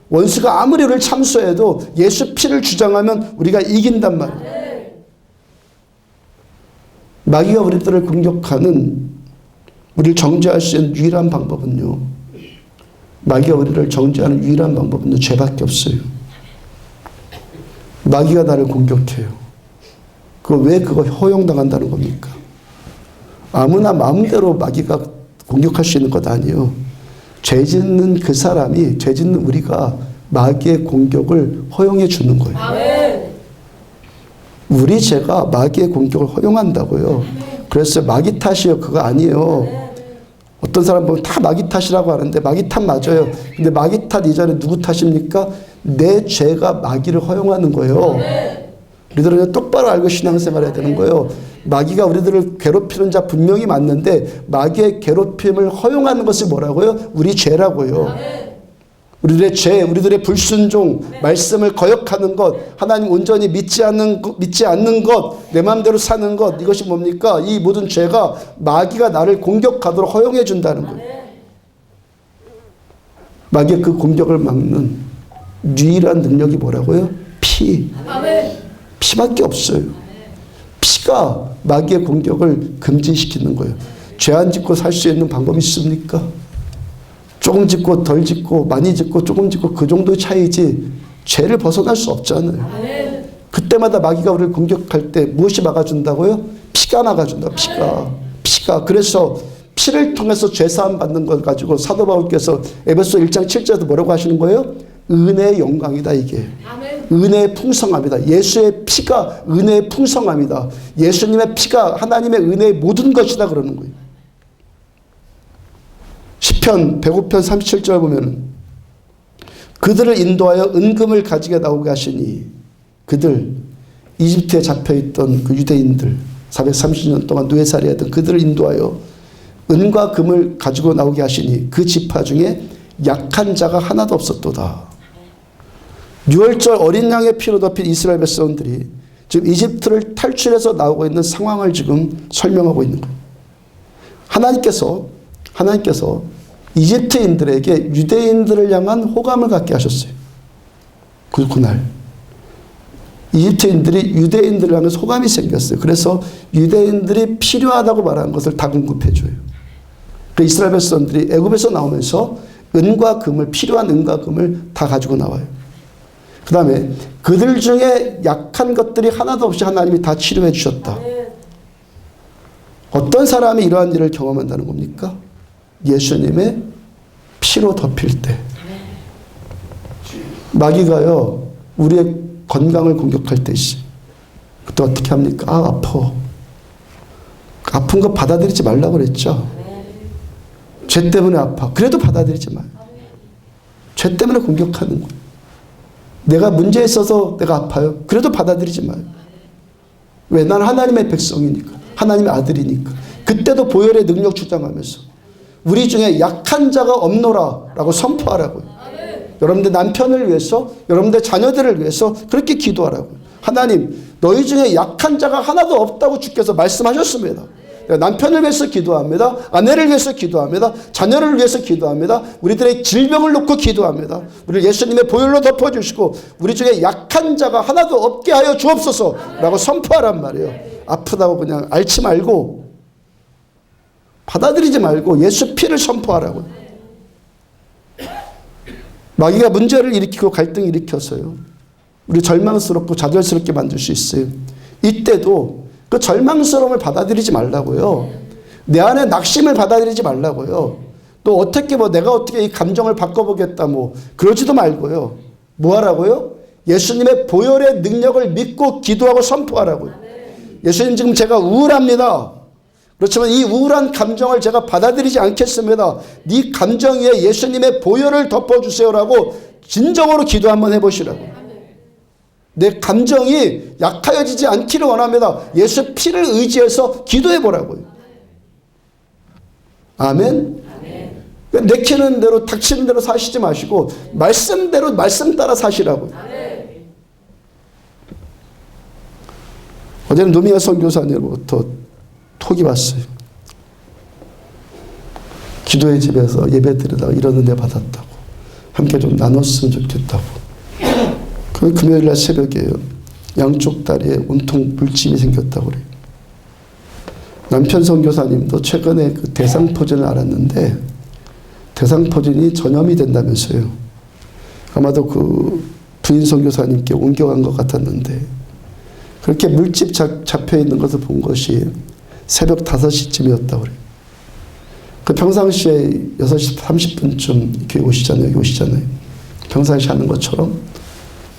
원수가 아무리 우리를 참수해도 예수 피를 주장하면 우리가 이긴단 말이에요. 마귀가 우리들을 공격하는, 우리를 정죄할 수 있는 유일한 방법은요, 마귀가 우리를 정죄하는 유일한 방법은요, 죄밖에 없어요. 마귀가 나를 공격해요. 왜 그거 허용당한다는 겁니까? 아무나 마음대로 마귀가 공격할 수 있는 것 아니에요. 죄 짓는 그 사람이, 죄 짓는 우리가 마귀의 공격을 허용해 주는 거예요. 아멘. 우리 죄가 마귀의 공격을 허용한다고요. 그래서 마귀 탓이요, 그거 아니에요. 어떤 사람 보면 다 마귀 탓이라고 하는데 마귀 탓 맞아요. 근데 마귀 탓 이전에 누구 탓입니까? 내 죄가 마귀를 허용하는 거예요. 우리들은 똑바로 알고 신앙생활 해야 되는 거예요. 마귀가 우리들을 괴롭히는 자 분명히 맞는데 마귀의 괴롭힘을 허용하는 것이 뭐라고요? 우리 죄라고요. 우리들의 죄, 우리들의 불순종, 말씀을 거역하는 것, 하나님 온전히 믿지 않는 것, 내 마음대로 사는 것, 이것이 뭡니까? 이 모든 죄가 마귀가 나를 공격하도록 허용해 준다는 거예요. 마귀의 그 공격을 막는 유일한 능력이 뭐라고요? 피. 피밖에 없어요. 피가 마귀의 공격을 금지시키는 거예요. 죄 안 짓고 살 수 있는 방법이 있습니까? 조금 짓고 덜 짓고 많이 짓고 조금 짓고 그 정도의 차이지 죄를 벗어날 수 없잖아요. 그때마다 마귀가 우리를 공격할 때 무엇이 막아준다고요? 피가 막아준다. 피가. 그래서 피를 통해서 죄사함 받는 걸 가지고 사도 바울께서 에베소 1장 7절에도 뭐라고 하시는 거예요? 은혜의 영광이다 이게. 은혜의 풍성함이다. 예수의 피가 은혜의 풍성함이다. 예수님의 피가 하나님의 은혜의 모든 것이다 그러는 거예요. 시편 105편 37절 보면 그들을 인도하여 은금을 가지게 나오게 하시니 그들 이집트에 잡혀있던 그 유대인들 430년 동안 노예살이 하던 그들을 인도하여 은과 금을 가지고 나오게 하시니 그 지파 중에 약한 자가 하나도 없었도다. 6월절 어린 양의 피로 덮인 이스라엘 백성들이 지금 이집트를 탈출해서 나오고 있는 상황을 지금 설명하고 있는 거예요. 하나님께서 이집트인들에게 유대인들을 향한 호감을 갖게 하셨어요. 그날 이집트인들이 유대인들을 향해서 호감이 생겼어요. 그래서 유대인들이 필요하다고 말하는 것을 다 공급해 줘요. 그 이스라엘 백성들이 애굽에서 나오면서 필요한 은과 금을 다 가지고 나와요. 그 다음에 그들 중에 약한 것들이 하나도 없이 하나님이 다 치료해 주셨다. 어떤 사람이 이러한 일을 경험한다는 겁니까? 예수님의 피로 덮일 때. 마귀가요, 우리의 건강을 공격할 때 있어요. 그때 어떻게 합니까? 아파. 아픈 거 받아들이지 말라고 그랬죠. 죄 때문에 아파. 그래도 받아들이지 마요. 죄 때문에 공격하는 거예요. 내가 문제 있어서 내가 아파요. 그래도 받아들이지 마요. 왜? 나는 하나님의 백성이니까. 하나님의 아들이니까. 그때도 보혈의 능력 주장하면서 우리 중에 약한 자가 없노라 라고 선포하라고요. 여러분들 남편을 위해서, 여러분들 자녀들을 위해서 그렇게 기도하라고요. 하나님, 너희 중에 약한 자가 하나도 없다고 주께서 말씀하셨습니다. 남편을 위해서 기도합니다. 아내를 위해서 기도합니다. 자녀를 위해서 기도합니다. 우리들의 질병을 놓고 기도합니다. 우리를 예수님의 보혈로 덮어주시고 우리 중에 약한 자가 하나도 없게 하여 주옵소서 라고 선포하란 말이에요. 아프다고 그냥 앓지 말고 받아들이지 말고 예수 피를 선포하라고요. 마귀가 문제를 일으키고 갈등을 일으켜서요. 우리 절망스럽고 좌절스럽게 만들 수 있어요. 이때도 그 절망스러움을 받아들이지 말라고요. 내 안에 낙심을 받아들이지 말라고요. 또 어떻게 내가 어떻게 이 감정을 바꿔보겠다 그러지도 말고요. 뭐 하라고요? 예수님의 보혈의 능력을 믿고 기도하고 선포하라고요. 예수님 지금 제가 우울합니다. 그렇지만 이 우울한 감정을 제가 받아들이지 않겠습니다. 네 감정 위에 예수님의 보혈을 덮어주세요라고 진정으로 기도 한번 해보시라고요. 내 감정이 약하여지지 않기를 원합니다. 예수 피를 의지해서 기도해 보라고요. 아멘? 내키는 대로 닥치는 대로 사시지 마시고 말씀대로 말씀 따라 사시라고요. 어제는 노미아 선교사님으로부터 톡이 왔어요. 기도의 집에서 예배 드리다가 이런 은혜 받았다고. 함께 좀 나눴으면 좋겠다고. 그 금요일날 새벽에 양쪽 다리에 온통 물집이 생겼다고 그래요. 남편 선교사님도 최근에 그 대상포진을 알았는데 대상포진이 전염이 된다면서요. 아마도 그 부인 선교사님께 옮겨간 것 같았는데 그렇게 물집 잡혀 있는 것을 본 것이 새벽 5시쯤이었다고 그래요. 그 평상시에 6시 30분쯤 교회 오시잖아요. 여기 오시잖아요. 평상시 하는 것처럼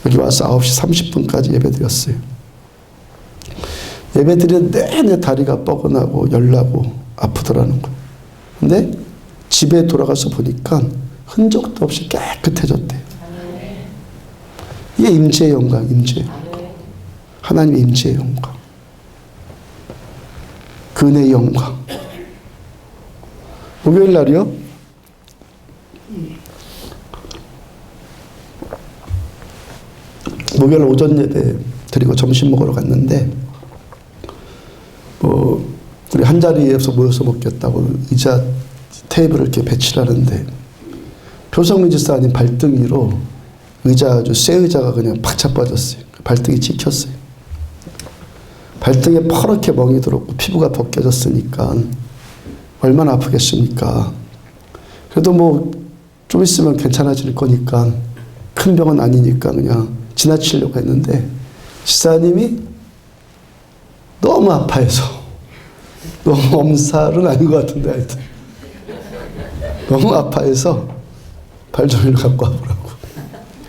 여기 와서 9시 30분까지 예배 드렸어요. 예배 드리는 내내 다리가 뻐근하고 열나고 아프더라는 거예요. 근데 집에 돌아가서 보니까 흔적도 없이 깨끗해졌대요. 이게 임재의 영광, 임재의 영광. 하나님의 임재의 영광. 그 은혜의 영광. 목요일 날이요. 목요일 오전 예배 드리고 점심 먹으러 갔는데 우리 한 자리에서 모여서 먹겠다고 의자 테이블을 이렇게 배치를 하는데 표성민 집사님 발등 위로 의자 아주 쇠 의자가 그냥 팍 빠졌어요. 발등이 찍혔어요. 발등에 퍼렇게 멍이 들었고 피부가 벗겨졌으니까 얼마나 아프겠습니까? 그래도 뭐 좀 있으면 괜찮아질 거니까 큰 병은 아니니까 그냥 지나치려고 했는데 집사님이 너무 아파해서 너무 엄살은 아닌 것 같은데 하여튼 너무 아파해서 발전기를 갖고 와보라고.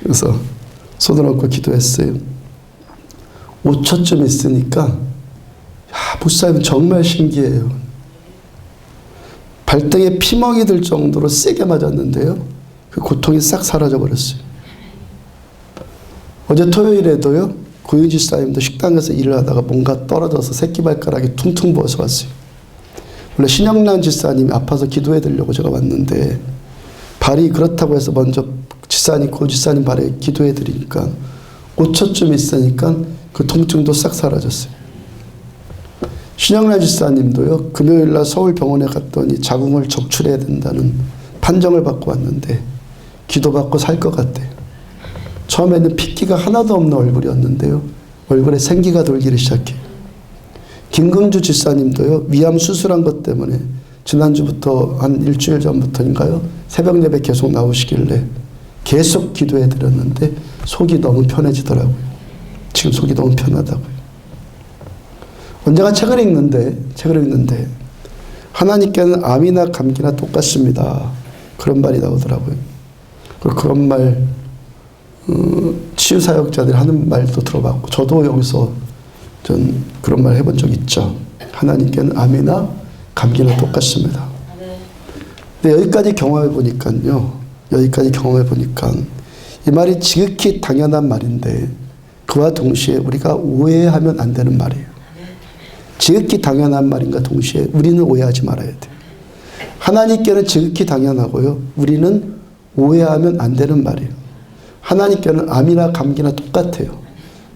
그래서 손을 얹고 기도했어요. 5초쯤 있으니까 야, 목사님 정말 신기해요. 발등에 피멍이 들 정도로 세게 맞았는데요. 그 고통이 싹 사라져 버렸어요. 어제 토요일에도요. 고윤 집사님도 식당에서 일을 하다가 뭔가 떨어져서 새끼발가락이 퉁퉁 부어서 왔어요. 원래 신영란 집사님이 아파서 기도해 드리려고 제가 왔는데 발이 그렇다고 해서 먼저 집사님, 고 집사님 발에 기도해 드리니까 5초쯤 있으니까 그 통증도 싹 사라졌어요. 신영란 집사님도요. 금요일날 서울병원에 갔더니 자궁을 적출해야 된다는 판정을 받고 왔는데 기도받고 살 것 같대요. 처음에는 핏기가 하나도 없는 얼굴이었는데요. 얼굴에 생기가 돌기를 시작해요. 김금주 집사님도요. 위암 수술한 것 때문에 지난주부터 한 일주일 전부터인가요? 새벽 예배 계속 나오시길래 계속 기도해 드렸는데 속이 너무 편해지더라고요. 지금 속이 너무 편하다고요. 언젠가 책을 읽는데 하나님께는 암이나 감기나 똑같습니다. 그런 말이 나오더라고요. 그리고 그런 말 치유사역자들이 하는 말도 들어봤고 저도 여기서 전 그런 말 해본 적 있죠. 하나님께는 암이나 감기나 똑같습니다. 근데 여기까지 경험해 보니까요. 이 말이 지극히 당연한 말인데 그와 동시에 우리가 오해하면 안 되는 말이에요. 지극히 당연한 말인가 동시에 우리는 오해하지 말아야 돼요. 하나님께는 지극히 당연하고요. 우리는 오해하면 안 되는 말이에요. 하나님께는 암이나 감기나 똑같아요.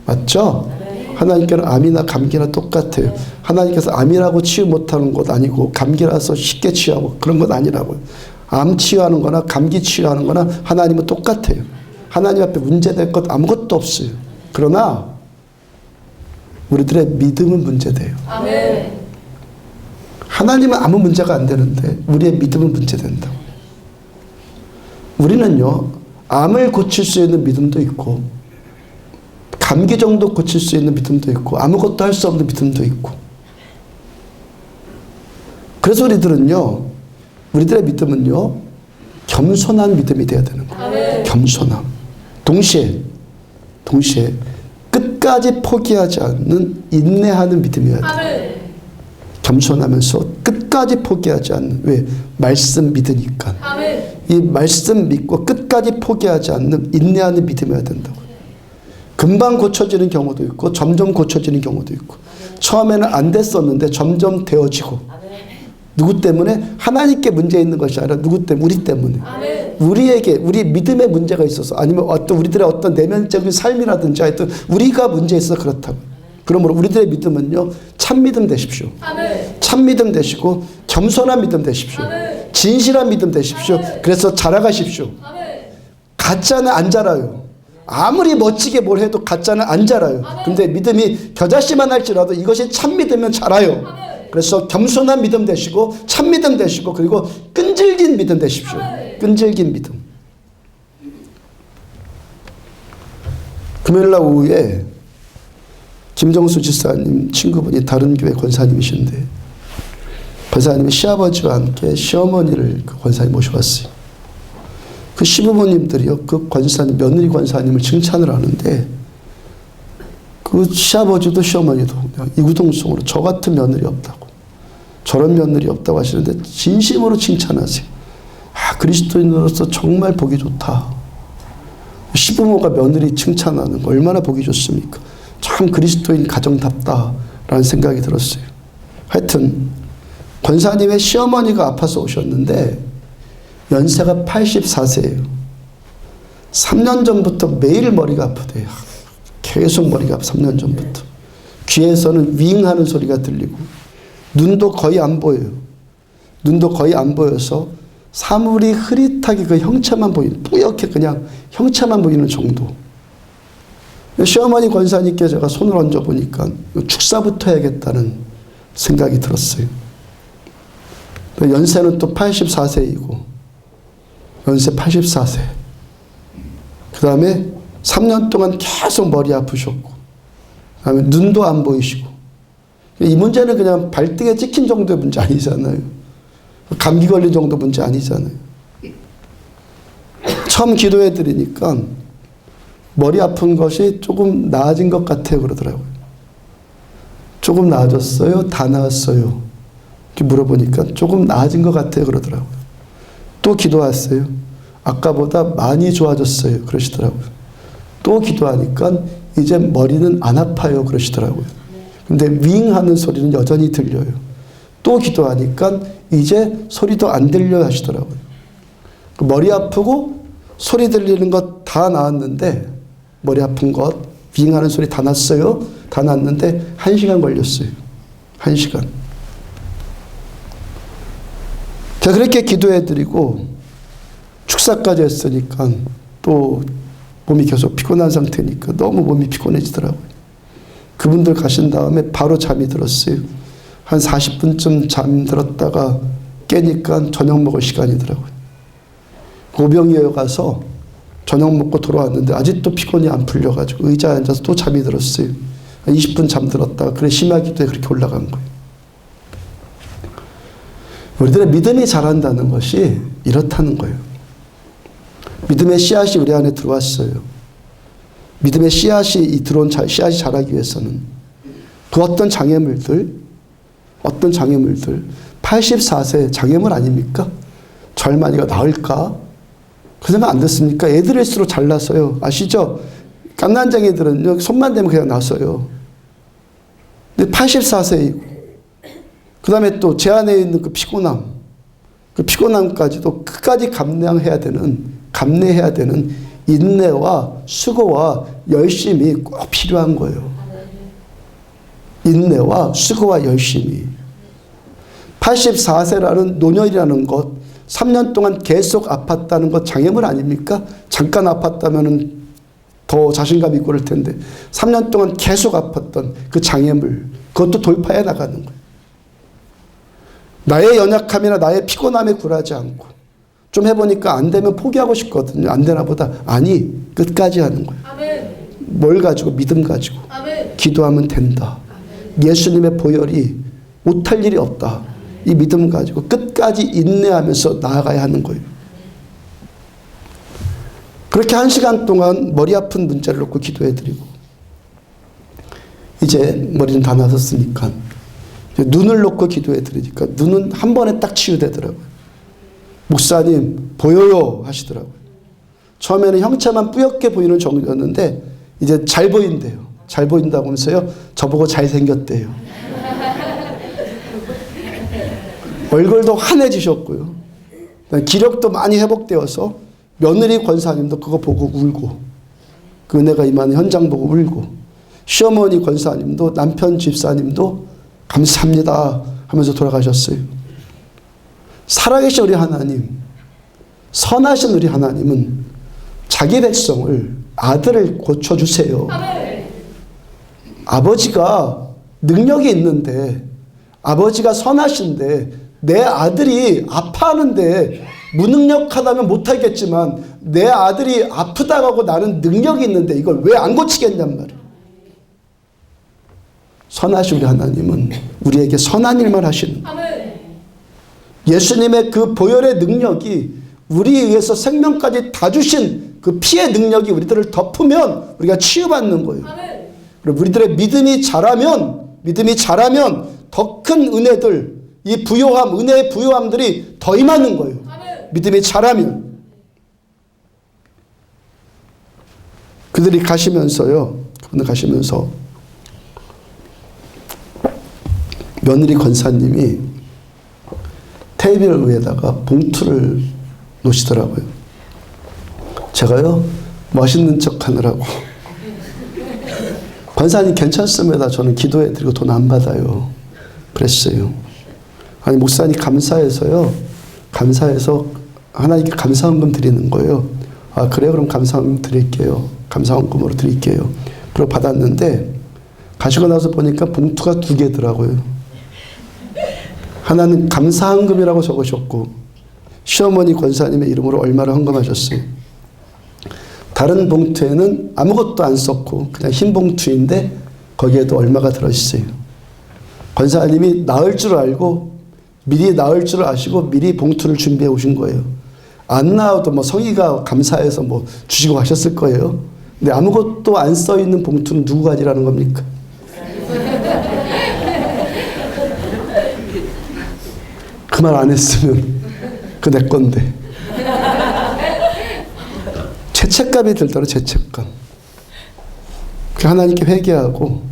맞죠? 하나님께는 암이나 감기나 똑같아요. 하나님께서 암이라고 치유 못하는 것 아니고 감기라서 쉽게 치유하고 그런 것 아니라고요. 암 치유하는 거나 감기 치유하는 거나 하나님은 똑같아요. 하나님 앞에 문제될 것 아무것도 없어요. 그러나 우리들의 믿음은 문제돼요. 아멘. 하나님은 아무 문제가 안 되는데 우리의 믿음은 문제된다고. 우리는요. 암을 고칠 수 있는 믿음도 있고 감기 정도 고칠 수 있는 믿음도 있고 아무것도 할 수 없는 믿음도 있고 그래서 우리들의 믿음은요. 겸손한 믿음이 돼야 되는 거예요. 아멘. 겸손함. 동시에 끝까지 포기하지 않는 인내하는 믿음이어야 돼요. 아멘. 겸손하면서 끝까지 포기하지 않는 왜? 말씀 믿으니까. 아멘. 이 말씀 믿고 끝까지 포기하지 않는 인내하는 믿음이어야 된다고. 금방 고쳐지는 경우도 있고 점점 고쳐지는 경우도 있고 처음에는 안 됐었는데 점점 되어지고 누구 때문에? 하나님께 문제 있는 것이 아니라 누구 때문에? 우리 때문에. 아멘. 우리 믿음에 문제가 있어서 아니면 우리들의 어떤 내면적인 삶이라든지 하여튼 우리가 문제 있어서 그렇다고. 그러므로 우리들의 믿음은요. 참믿음 되십시오. 아멘. 참믿음 되시고 겸손한 믿음 되십시오. 아멘. 진실한 믿음 되십시오. 아멘. 그래서 자라가십시오. 아멘. 가짜는 안 자라요. 아무리 멋지게 뭘 해도 가짜는 안 자라요. 아멘. 근데 믿음이 겨자씨만 할지라도 이것이 참믿으면 자라요. 아멘. 그래서 겸손한 믿음 되시고 참믿음 되시고 그리고 끈질긴 믿음 되십시오. 끈질긴 믿음. 금요일날 오후에 김정수 집사님 친구분이 다른 교회 권사님이신데 권사님이 시아버지와 함께 시어머니를 그 권사님 모셔왔어요. 그 시부모님들이요. 그 권사님 며느리 권사님을 칭찬을 하는데 그 시아버지도 시어머니도 그냥 이구동성으로 저 같은 며느리 없다고 저런 며느리 없다고 하시는데 진심으로 칭찬하세요. 그리스도인으로서 정말 보기 좋다. 시부모가 며느리 칭찬하는 거 얼마나 보기 좋습니까? 참 그리스도인 가정답다라는 생각이 들었어요. 하여튼 권사님의 시어머니가 아파서 오셨는데 연세가 84세예요. 3년 전부터 매일 머리가 아프대요. 계속 머리가 아파. 3년 전부터. 귀에서는 윙 하는 소리가 들리고 눈도 거의 안 보여요. 눈도 거의 안 보여서 사물이 흐릿하게 그 형체만 보이는, 뿌옇게 그냥 형체만 보이는 정도. 시어머니 권사님께 제가 손을 얹어 보니까 축사부터 해야겠다는 생각이 들었어요. 연세는 또 84세이고 연세 84세. 그 다음에 3년 동안 계속 머리 아프셨고 그 다음에 눈도 안 보이시고. 이 문제는 그냥 발등에 찍힌 정도의 문제 아니잖아요. 감기 걸린 정도 문제 아니잖아요. 처음 기도해 드리니까 머리 아픈 것이 조금 나아진 것 같아요 그러더라고요. 조금 나아졌어요? 다 나았어요? 이렇게 물어보니까 조금 나아진 것 같아요 그러더라고요. 또 기도했어요. 아까보다 많이 좋아졌어요 그러시더라고요. 또 기도하니까 이제 머리는 안 아파요 그러시더라고요. 근데 윙 하는 소리는 여전히 들려요. 또 기도하니까 이제 소리도 안 들려 하시더라고요. 머리 아프고 소리 들리는 것 다 나았는데 머리 아픈 것, 윙 하는 소리 다 났어요. 다 났는데 1시간 걸렸어요. 1시간. 제가 그렇게 기도해드리고 축사까지 했으니까 또 몸이 계속 피곤한 상태니까 너무 몸이 피곤해지더라고요. 그분들 가신 다음에 바로 잠이 들었어요. 한 40분쯤 잠들었다가 깨니까 저녁 먹을 시간이더라고요. 오병이어 가서 저녁 먹고 돌아왔는데 아직도 피곤이 안 풀려가지고 의자에 앉아서 또 잠이 들었어요. 20분 잠들었다가 그래 심야기도에 그렇게 올라간 거예요. 우리들의 믿음이 자란다는 것이 이렇다는 거예요. 믿음의 씨앗이 우리 안에 들어왔어요. 믿음의 씨앗이 들어온 씨앗이 자라기 위해서는 그 어떤 장애물들 84세 장애물 아닙니까? 절만이가 나을까? 그 생각 안 됐습니까? 애들일수록 잘나서요. 아시죠? 갓난쟁이들은 손만 대면 그냥 나서요. 근데 84세이고 그 다음에 또 제 안에 있는 그 피곤함까지도 끝까지 감내해야 되는 인내와 수고와 열심이 꼭 필요한 거예요. 인내와 수고와 열심이. 84세라는 노년이라는 것, 3년 동안 계속 아팠다는 것 장애물 아닙니까? 잠깐 아팠다면 더 자신감 있고 그럴 텐데 3년 동안 계속 아팠던 그 장애물, 그것도 돌파해 나가는 거예요. 나의 연약함이나 나의 피곤함에 굴하지 않고 좀 해보니까 안 되면 포기하고 싶거든요. 안 되나 보다. 아니, 끝까지 하는 거예요. 아멘. 뭘 가지고? 믿음 가지고. 아멘. 기도하면 된다. 아멘. 예수님의 보혈이 못할 일이 없다. 이 믿음 가지고 끝까지 인내하면서 나아가야 하는 거예요. 그렇게 1시간 동안 머리 아픈 문자를 놓고 기도해드리고 이제 머리는 다 나섰으니까 눈을 놓고 기도해드리니까 눈은 한 번에 딱 치유되더라고요. 목사님 보여요 하시더라고요. 처음에는 형체만 뿌옇게 보이는 정도였는데 이제 잘 보인대요. 잘 보인다고 하면서요. 저보고 잘생겼대요. 얼굴도 환해지셨고요. 기력도 많이 회복되어서 며느리 권사님도 그거 보고 울고 그 은혜가 임하는 현장 보고 울고 시어머니 권사님도 남편 집사님도 감사합니다 하면서 돌아가셨어요. 살아계신 우리 하나님, 선하신 우리 하나님은 자기 백성을, 아들을 고쳐주세요. 아버지가 능력이 있는데 아버지가 선하신데 내 아들이 아파하는데 무능력하다면 못하겠지만 내 아들이 아프다고 하고 나는 능력이 있는데 이걸 왜 안 고치겠냔 말이에요. 선하신 우리 하나님은 우리에게 선한 일만 하시는 거예요. 예수님의 그 보혈의 능력이 우리 위해서 생명까지 다 주신 그 피의 능력이 우리들을 덮으면 우리가 치유받는 거예요. 그리고 우리들의 믿음이 자라면 더 큰 은혜들, 이 부요함, 은혜의 부요함들이 더 임하는 거예요. 믿음이 자라면. 그분들 가시면서 며느리 권사님이 테이블 위에다가 봉투를 놓으시더라고요. 제가요, 멋있는 척 하느라고. 권사님 괜찮습니다. 저는 기도해드리고 돈 안 받아요. 그랬어요. 아니, 목사님 감사해서 하나님께 감사헌금 드리는 거예요. 아, 그래요? 그럼 감사헌금 드릴게요. 감사헌금으로 드릴게요. 그리고 받았는데 가시고 나서 보니까 봉투가 2개더라고요. 하나는 감사헌금이라고 적으셨고 시어머니 권사님의 이름으로 얼마를 헌금하셨어요. 다른 봉투에는 아무것도 안 썼고 그냥 흰 봉투인데 거기에도 얼마가 들어있어요. 권사님이 나을 줄 알고 미리 나을 줄 아시고 미리 봉투를 준비해 오신 거예요. 안 나와도 뭐 성의가 감사해서 뭐 주시고 하셨을 거예요. 근데 아무것도 안 써 있는 봉투는 누구 가지라는 겁니까? 그 말 안 했으면 그 내 건데. 죄책감이 들더라. 죄책감. 그 하나님께 회개하고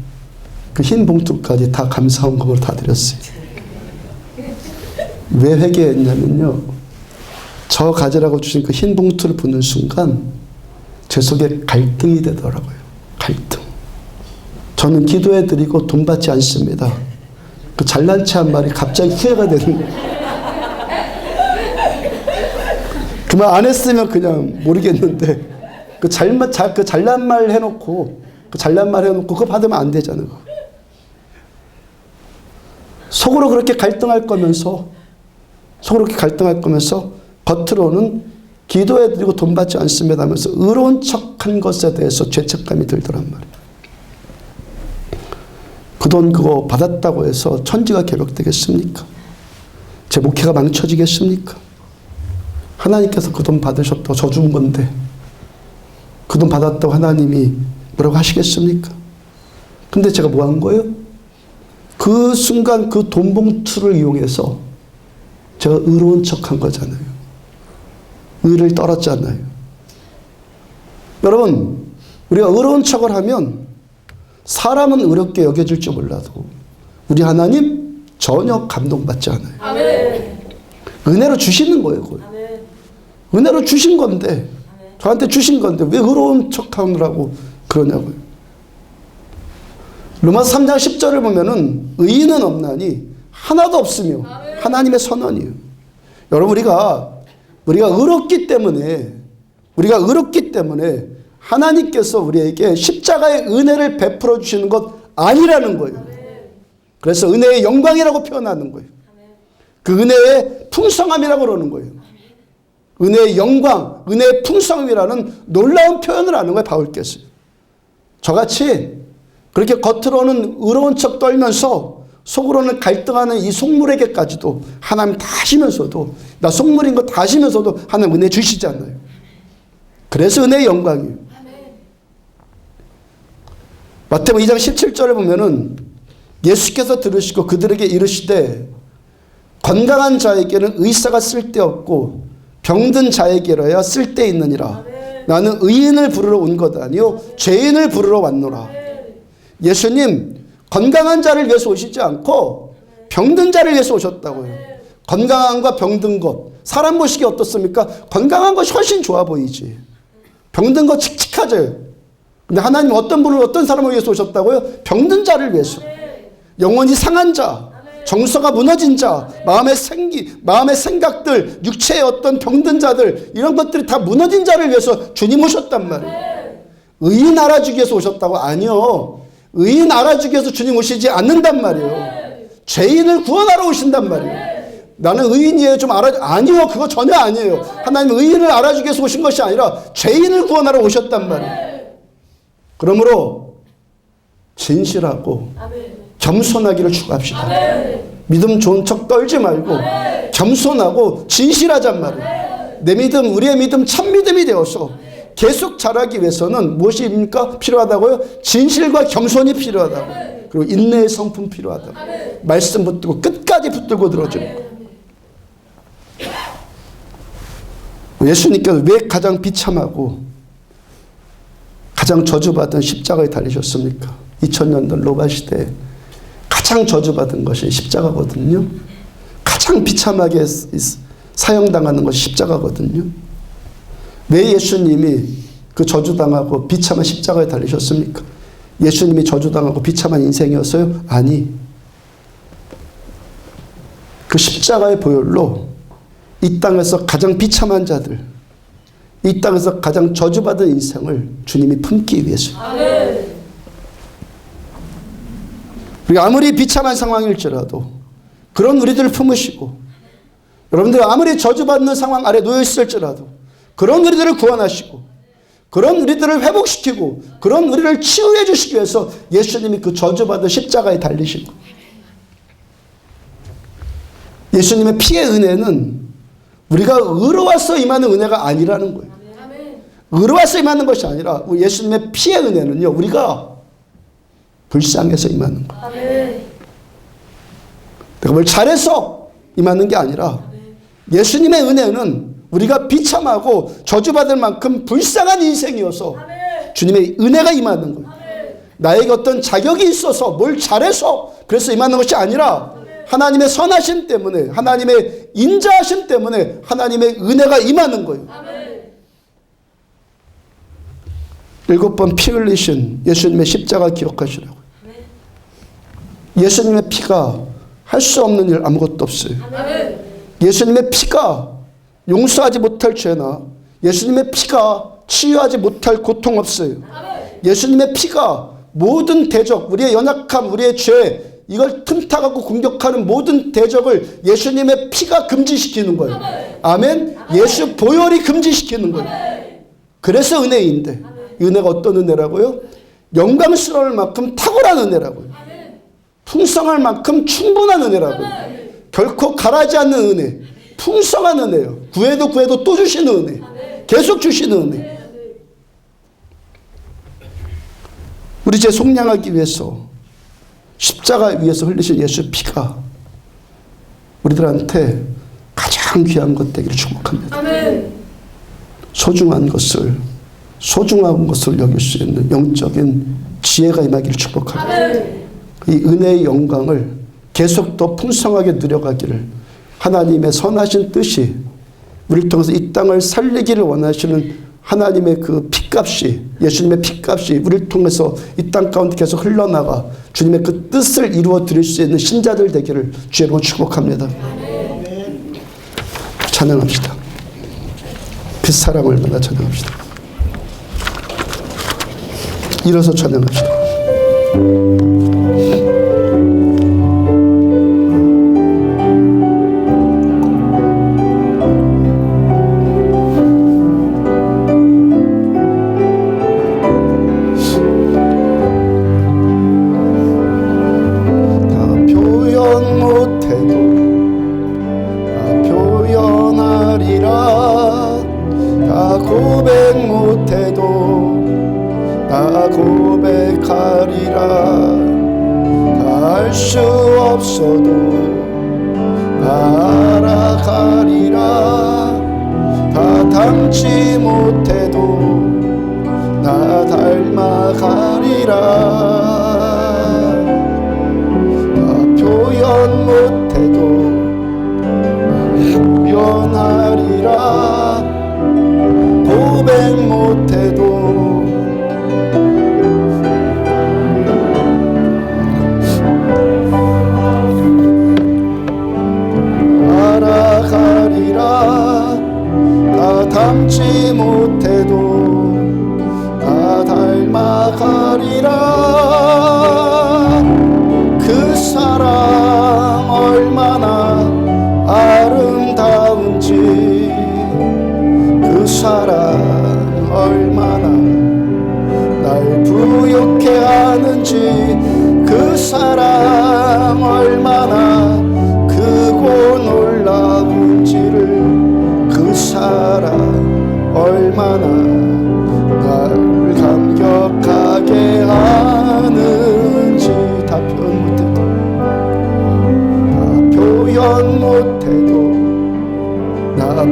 그 흰 봉투까지 다 감사헌금으로 다 드렸어요. 왜 회개했냐면요, 저 가지라고 주신 그 흰 봉투를 보는 순간 제 속에 갈등이 되더라고요. 갈등. 저는 기도해드리고 돈 받지 않습니다. 그 잘난 체 한 말이 갑자기 후회가 되는 거예요. 그 말 안 했으면 그냥 모르겠는데 그 잘난 말 해놓고 그거 받으면 안 되잖아요. 속으로 그렇게 갈등할 거면서 겉으로는 기도해드리고 돈 받지 않습니다 하면서 의로운 척한 것에 대해서 죄책감이 들더란 말이에요. 그 돈 그거 받았다고 해서 천지가 개벽되겠습니까? 제 목회가 망쳐지겠습니까? 하나님께서 그 돈 받으셨다고 저 준 건데 그 돈 받았다고 하나님이 뭐라고 하시겠습니까? 근데 제가 뭐 한 거예요? 그 순간 그 돈 봉투를 이용해서 제가 의로운 척한 거잖아요. 의를 떨었잖아요. 여러분, 우리가 의로운 척을 하면 사람은 의롭게 여겨질지 몰라도 우리 하나님 전혀 감동받지 않아요. 아멘. 은혜로 주시는 거예요. 아멘. 은혜로 주신 건데, 아멘. 저한테 주신 건데 왜 의로운 척하느라고 그러냐고요. 로마서 3장 10절을 보면은 의인은 없나니 하나도 없으며 아멘. 하나님의 선언이에요. 여러분, 우리가 의롭기 때문에 하나님께서 우리에게 십자가의 은혜를 베풀어 주시는 것 아니라는 거예요. 그래서 은혜의 영광이라고 표현하는 거예요. 그 은혜의 풍성함이라고 그러는 거예요. 은혜의 영광, 은혜의 풍성함이라는 놀라운 표현을 하는 거예요, 바울께서. 저같이 그렇게 겉으로는 의로운 척 떨면서 속으로는 갈등하는 이 속물에게까지도 하나님 다 하시면서도, 나 속물인 거 다 하시면서도 하나님 은혜 주시잖아요. 그래서 은혜의 영광이에요. 마태복음 2장 17절에 보면은 예수께서 들으시고 그들에게 이르시되 건강한 자에게는 의사가 쓸데없고 병든 자에게로야 쓸데있느니라. 나는 의인을 부르러 온 것 아니요 죄인을 부르러 왔노라. 예수님 건강한 자를 위해서 오시지 않고 병든 자를 위해서 오셨다고요. 건강함과 병든 것, 사람 보시기에 어떻습니까? 건강한 것이 훨씬 좋아 보이지. 병든 거 칙칙하죠. 근데 하나님 어떤 분을 어떤 사람을 위해서 오셨다고요? 병든 자를 위해서. 영혼이 상한 자, 정서가 무너진 자, 마음의 생각들, 육체의 어떤 병든 자들, 이런 것들이 다 무너진 자를 위해서 주님 오셨단 말이에요. 의인 알아주기 위해서 오셨다고? 아니요. 의인 알아주기 위해서 주님 오시지 않는단 말이에요. 죄인을 구원하러 오신단 말이에요. 나는 의인이에요, 좀 아니요, 그거 전혀 아니에요. 하나님 의인을 알아주기 위해서 오신 것이 아니라 죄인을 구원하러 오셨단 말이에요. 그러므로 진실하고 겸손하기를 추구합시다. 믿음 좋은 척 떨지 말고 겸손하고 진실하잔 말이에요. 내 믿음, 우리의 믿음 참 믿음이 되어서 계속 자라기 위해서는 무엇입니까? 필요하다고요? 진실과 겸손이 필요하다고. 그리고 인내의 성품 필요하다고. 말씀 붙들고 끝까지 붙들고 들어주는 거. 예수님께서 왜 가장 비참하고 가장 저주받은 십자가에 달리셨습니까? 2000년대 로마 시대에 가장 저주받은 것이 십자가거든요. 가장 비참하게 사형당하는 것이 십자가거든요. 왜 예수님이 그 저주당하고 비참한 십자가에 달리셨습니까? 예수님이 저주당하고 비참한 인생이었어요? 아니. 그 십자가의 보혈로 이 땅에서 가장 비참한 자들, 이 땅에서 가장 저주받은 인생을 주님이 품기 위해서. 우리가 아무리 비참한 상황일지라도 그런 우리들을 품으시고, 여러분들 아무리 저주받는 상황 아래 놓여 있을지라도 그런 우리들을 구원하시고, 그런 우리들을 회복시키고, 그런 우리를 치유해 주시기 위해서 예수님이 그 저주받은 십자가에 달리신 거예요. 예수님의 피의 은혜는 우리가 의로와서 임하는 은혜가 아니라는 거예요. 의로와서 임하는 것이 아니라 예수님의 피의 은혜는요, 우리가 불쌍해서 임하는 거예요. 내가 뭘 잘해서 임하는 게 아니라 예수님의 은혜는 우리가 비참하고 저주받을 만큼 불쌍한 인생이어서 주님의 은혜가 임하는 거예요. 나에게 어떤 자격이 있어서 뭘 잘해서 그래서 임하는 것이 아니라 하나님의 선하심 때문에, 하나님의 인자하심 때문에 하나님의 은혜가 임하는 거예요. 7번 피 흘리신 예수님의 십자가 기억하시라고요. 예수님의 피가 할 수 없는 일 아무것도 없어요. 예수님의 피가 용서하지 못할 죄나 예수님의 피가 치유하지 못할 고통 없어요. 예수님의 피가 모든 대적, 우리의 연약함, 우리의 죄, 이걸 틈타갖고 공격하는 모든 대적을 예수님의 피가 금지시키는 거예요. 아멘. 예수 보혈이 금지시키는 거예요. 그래서 은혜인데, 이 은혜가 어떤 은혜라고요? 영광스러울 만큼 탁월한 은혜라고요. 풍성할 만큼 충분한 은혜라고요. 결코 가라지 않는 은혜, 풍성한 은혜요. 구해도 또 주시는 은혜, 계속 주시는 은혜. 우리 죄 속량하기 위해서 십자가 위에서 흘리신 예수 피가 우리들한테 가장 귀한 것 되기를 축복합니다. 소중한 것을 여길 수 있는 영적인 지혜가 임하기를 축복합니다. 이 은혜의 영광을 계속 더 풍성하게 누려가기를, 하나님의 선하신 뜻이 우리를 통해서 이 땅을 살리기를 원하시는 하나님의 그 피값이, 예수님의 피값이 우리를 통해서 이 땅 가운데 계속 흘러나가 주님의 그 뜻을 이루어 드릴 수 있는 신자들 되기를 주의 이름으로 축복합니다. 찬양합시다. 그 사랑을 만나 찬양합시다. 일어서 찬양합시다.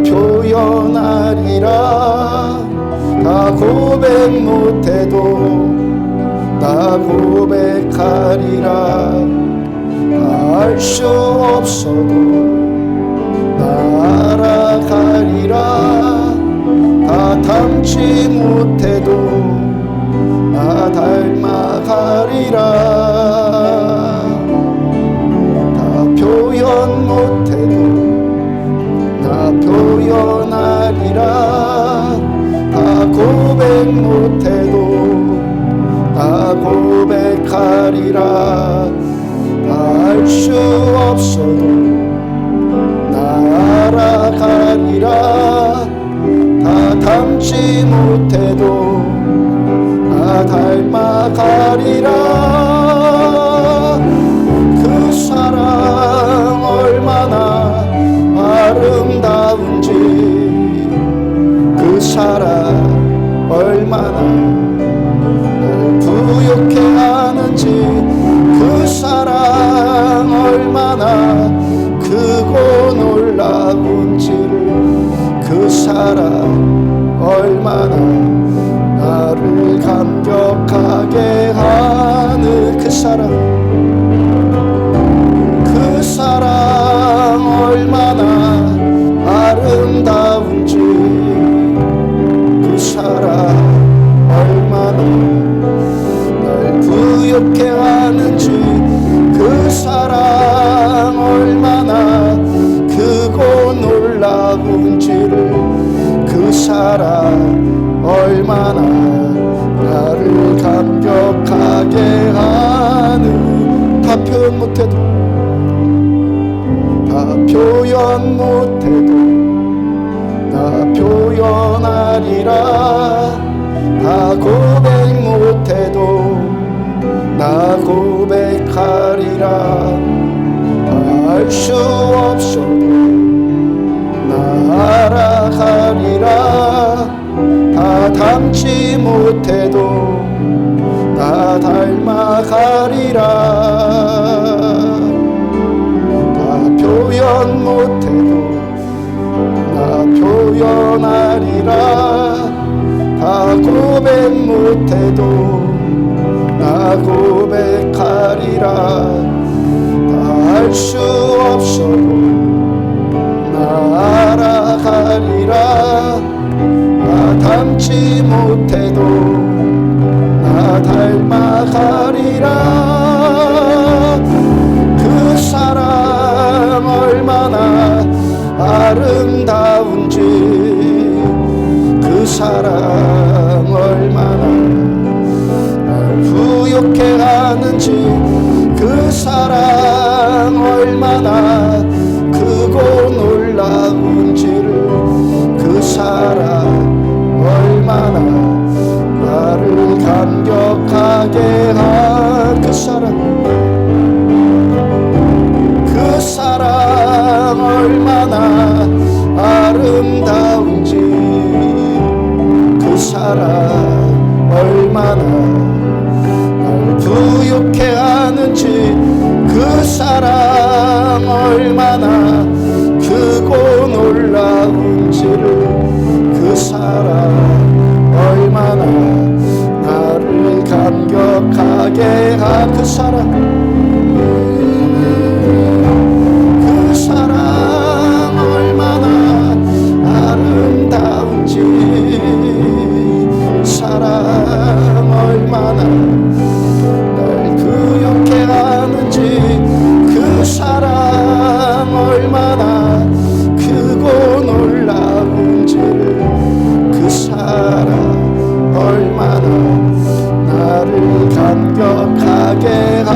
표현하리라. 다 고백 못해도 다 고백하리라. 다 알 수 없어도 다 알아가리라. 다 닮지 못해도 다 닮아가리라. 다 표현 못해도 다 표현하리라. 다 고백 못해도 다 고백하리라. 다 알 수 없어도 다 알아가리라. 다 닮지 못해도 다 닮아가리라. 그 사랑 얼마나 아름다운지, 그 사랑 얼마나 날 부욕해 하는지, 그 사랑 얼마나 크고 놀라운지를, 그 사랑 얼마나 나를 감격하게 하는 그 사랑, 그 사랑 얼마나 아름다운지, 그 사랑 얼마나 날 부욕해 하는지, 그 사랑 얼마나 크고 놀라운지를, 그 사랑 얼마나 나를 감격하게 하는. 다 표현 못해도 다 표현 못해도 다 표현하리라. 다 고백 못해도 다 고백하리라. 다 알 수 없어도 다 알아가리라. 다 닮지 못해도 다 닮아가리라. 다 표현 못해도 다 표현하리라. 다 고백 못해도 다 고백하리라. 다 알 수 없어도 다 알아가리라. 다 닮지 못해도 다 닮아가리라. 그 사랑 얼마나 아름다운지, 그 사랑 얼마나 날 부욕해 하는지, 그 사랑 얼마나 크고 놀라운지를, 그 사랑 얼마나 나를 감격하게 한 그 사랑, 그 사랑 얼마나 아름다운지, 그 사랑 얼마나 날 부욕해 하는지, 그 사랑 얼마나 크고 놀라운지를, 그 사랑 얼마나 나를 감격하게 한 그 사랑, 그 사랑 얼마나 아름다운지, 사랑 얼마나 날 부욕해 하는지, 그 사랑 얼마나 크고 놀라운지를, 그 사랑 얼마나 나를 감격하게 하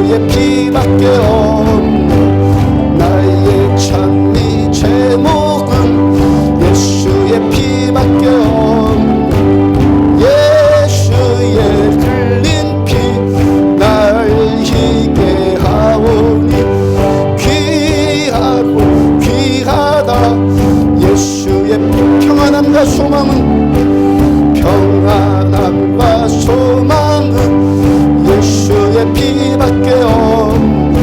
예수의 피밖에 없네. 나의 찬미 제목은 예수의 피밖에 없네. 예수의 흘린 피 날 희게 하오니 귀하고 귀하다. 예수의 평안함과 소망은 평안함과 소망은 예수의 피밖에 없네.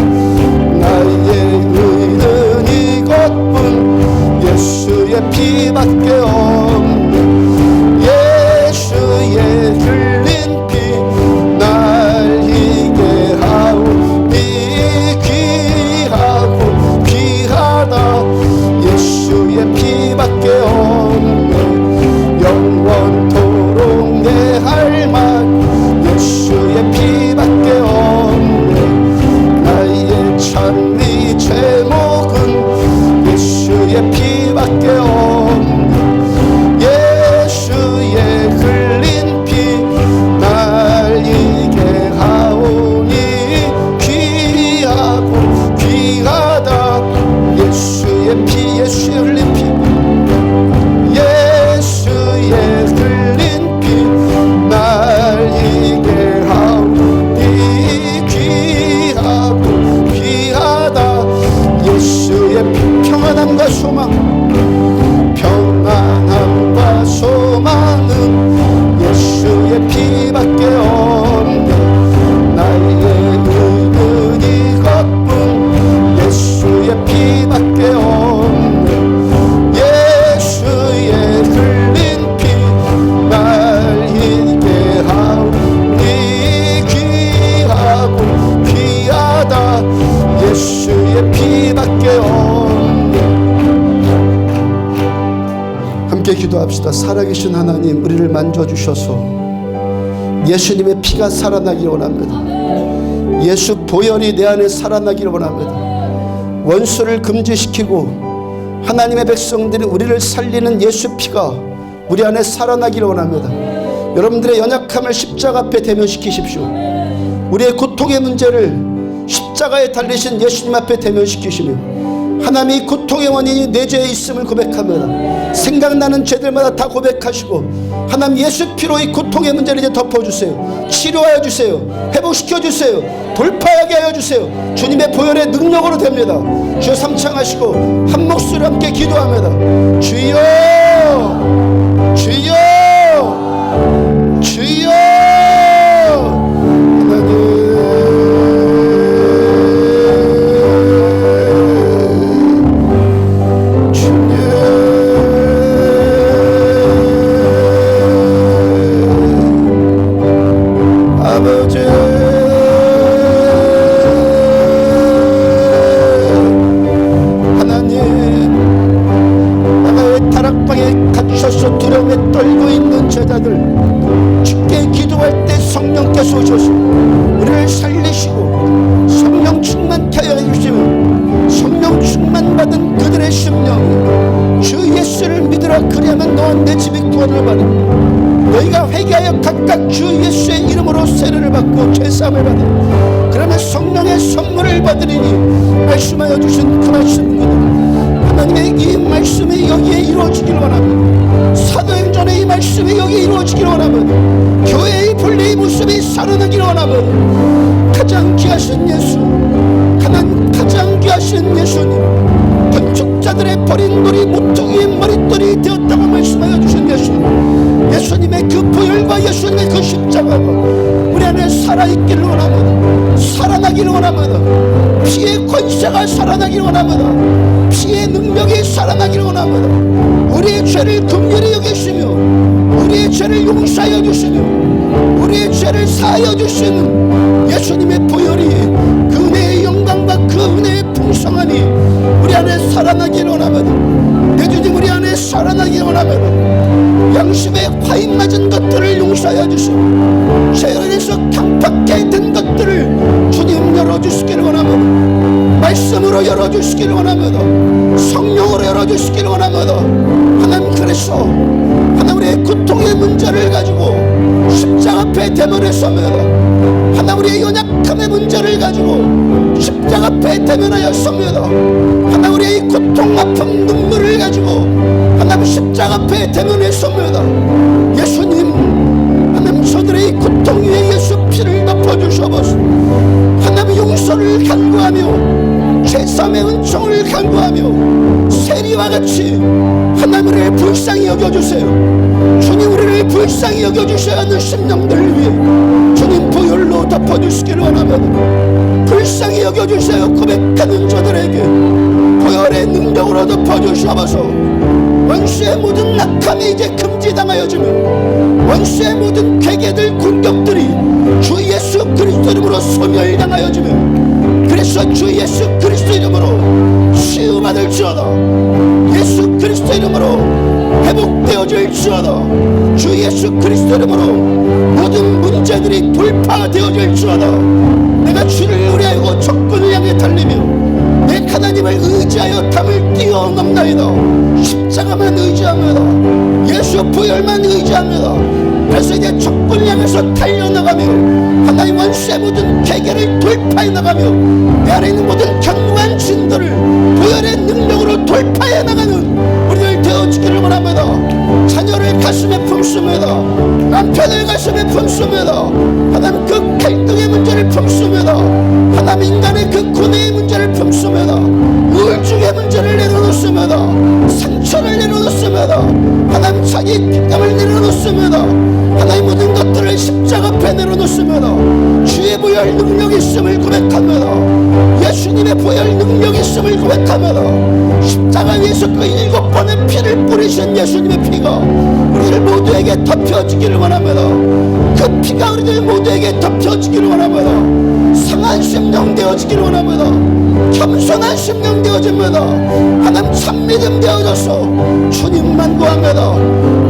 나의 의는 이것뿐 예수의 피밖에 없네. 예수의 흘린 피 날 희게 하오니 귀하고 귀하다. 예수의 피밖에 없네. 영원토록 내 할 말 예수의 피밖에 없네. 나의 찬미 제목은 예수의 피밖에 없네. 예수의 흘린 피 날 이게 하오니 귀하고 귀하다. 예수의 피 예수의 흘린 피 예수의 흘린 피 날 이게 하오니 귀하고 귀하다. 예수의 피 평안함과 소망 평안함과 소망은 예수의 피밖에 없네. 나의 의는 이것뿐 예수의 피밖에 없네. 예수의 흘린 피 날 희게 하오니 귀하고 귀하다. 예수의 피밖에 없네. 함께 기도합시다. 살아계신 하나님, 우리를 만져주셔서 예수님의 피가 살아나기를 원합니다. 예수 보혈이 내 안에 살아나기를 원합니다. 원수를 금지시키고 하나님의 백성들이 우리를 살리는 예수 피가 우리 안에 살아나기를 원합니다. 여러분들의 연약함을 십자가 앞에 대면시키십시오. 우리의 고통의 문제를 십자가에 달리신 예수님 앞에 대면시키시며 하나님이 고통의 원인이 내 죄에 있음을 고백합니다. 생각나는 죄들마다 다 고백하시고 하나님 예수 피로 이 고통의 문제를 이제 덮어주세요. 치료하여 주세요. 회복시켜 주세요. 돌파하게 하여 주세요. 주님의 보혈의 능력으로 됩니다. 주여 삼창하시고 한 목소리로 함께 기도합니다. 주여 주여 주여 하나님 두려움에 떨고 있는 제자들 주께 기도할 때 성령께서 오셔서 우리를 살리시고 성령 충만케 하여 주시면 성령 충만받은 그들의 심령 주 예수를 믿으라. 그리하면 너와 내 집이 구원을 받으라. 너희가 회개하여 각각 주 예수의 이름으로 세례를 받고 죄사함을 받으라. 그러면 성령의 선물을 받으리니 말씀하여 주신 그 말씀 그대로 하나님의 이 말씀이 여기에 이루어지기를 원합니다. 사도행전의 이 말씀이 여기에 이루어지기를 원합니다. 교회의 본래의 모습이 살아나기를 원합니다. 가장 귀하신 예수, 가장 귀하신 예수님, 건축자들의 버린 돌이 모퉁이의 머릿돌이 되었다고 말씀하여 주신 예수님, 예수님의 그 보혈과 예수님의 그 십자가가 우리 안에 살아있기를 원합니다. 살아나기를 원합니다. 피의 권세가 살아나기를 원합니다. 피의 능력이 살아나기를 원합니다. 우리의 죄를 긍휼히 여기시며 우리의 죄를 용서하여 주시며 우리의 죄를 사하여 주시는 예수님의 보혈이 그 은혜의 영광과 그 은혜의 풍성함이 우리 안에 살아나기를 원합니다. 내 주님 우리 안에 살아나기를 원합니다. 양심에 화인 맞은 것들을 용서하여 주시고 죄 안에서 강팍게 된 것들을 주님 열어주시기를 원합니다. 말씀으로 열어주시기를 원합니다. 성령으로 열어주시기를 원합니다. 하나님, 그래서 하나님 우리의 고통의 문제를 가지고 십자가 앞에 대면했습니다. 하나님 우리의 연약함의 문제를 가지고 십자가 앞에 대면하였습니다. 하나님 우리의 고통, 아픔, 눈물을 가지고 하나님 십자가 앞에 대면했습니다. 예수님, 하나님 저들의 고통 위에 예수 피를 덮어주셔서 하나님 용서를 간구하며 제삼의 은총을 간구하며 세리와 같이 하나님 우리를 불쌍히 여겨주세요. 주님, 우리를 불쌍히 여겨주셔야 하는 심령들을 위해 주님 보혈로 덮어주시기를 원하면 불쌍히 여겨주세요. 고백하는 저들에게 보혈의 능력으로 덮어주셔서 원수의 모든 낙함이 이제 금지당하여지며 원수의 모든 괴계들, 공격들이 주 예수 그리스도 이름으로 소멸당하여지며 그래서 주 예수 그리스도 이름으로 치유받을지어다. 예수 그리스도 이름으로 회복되어질지어다. 주 예수 그리스도 이름으로 모든 문제들이 돌파되어질지어다. 내가 주를 의뢰하고 적군을 향해 달리며 내 하나님을 의지하여 담을 뛰어넘나이다. 십자가만 의지합니다. 예수 보혈만 의지합니다. 그래서 이제 적군을 향해서 달려나가며 하나님 원수의 모든 계계를 돌파해 나가며 내 안에 있는 모든 견고한 진도를 보혈의 능력으로 돌파해 나가는 우리들 되어지기를 원합니다. 자녀를 가슴에 품습니다. 남편을 가슴에 품습니다. 하나님 그 갈등의 문제를 품습니다. 하나님 인간의 그 고뇌의 문제를 품습니다. 우울증의 문제를 내려놓습니다. 상처를 내려놓습니다. 하나님 자기 핏감을 내려놓습니다. 하나님 모든 것들을 십자가 앞에 내려놓습니다. 주의 보혈 능력이 있음을 고백합니다. 예수님의 보혈 능력이 있음을 고백합니다. 십자가 위에서 그 7번의 피를 뿌리신 예수님의 피가 우리들 모두에게 덮여지기를 원합니다. 그 피가 우리들 모두에게 덮여지기를 원합니다. 상한 심령 되어지기를 원합니다. 겸손한 심령 되어집니다. 하나님 참믿음 되어져서 주님만 구합니다.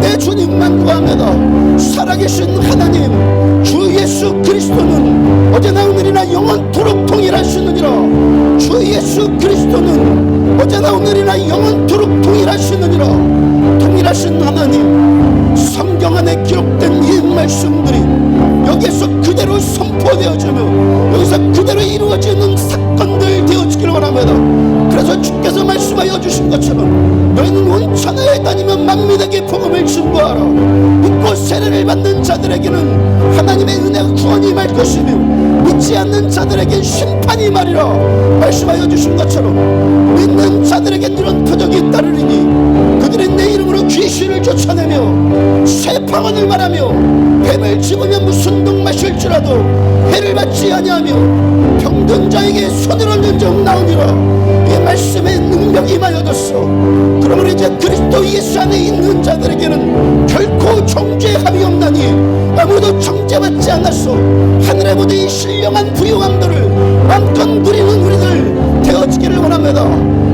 내 주님만 구합니다. 살아계신 하나님 주 예수 그리스도는 어제나 오늘이나 영원토록 동일하시느니라. 주 예수 그리스도는 어제나 오늘이나 영원토록 동일하시느니라. 동일하신 하나님, 성경 안에 기록된 이 말씀들이 여기에서 그대로 선포되어지며 여기서 그대로 이루어지는 사건들 되어지기를 원합니다. 그래서 주께서 말씀하여 주신 것처럼 너희는 온 천하에 다니며 만민에게 복음을 증거하라. 믿고 세례를 받는 자들에게는 하나님의 은혜와 구원이 말 것이며 믿지 않는 자들에게 심판이 말이라 말씀하여 주신 것처럼 믿는 자들에겐 이런 표적이 따르리니 그들이 내 이름으로 귀신을 쫓아내며 새 방언을 말하며 뱀을 집으며 무슨 동 마실지라도 해를 받지 아니하며 병든 자에게 손을 얹은 적 나오니라. 이 말씀의 능력이 임하여졌어. 그러므로 이제 그리스도 예수 안에 있는 자들에게는 결코 정죄함이 없나니 아무도 정죄받지 않았어. 하늘의 모든 신령한 부유함들을 마음껏 누리는 우리들 되어지기를 원합니다.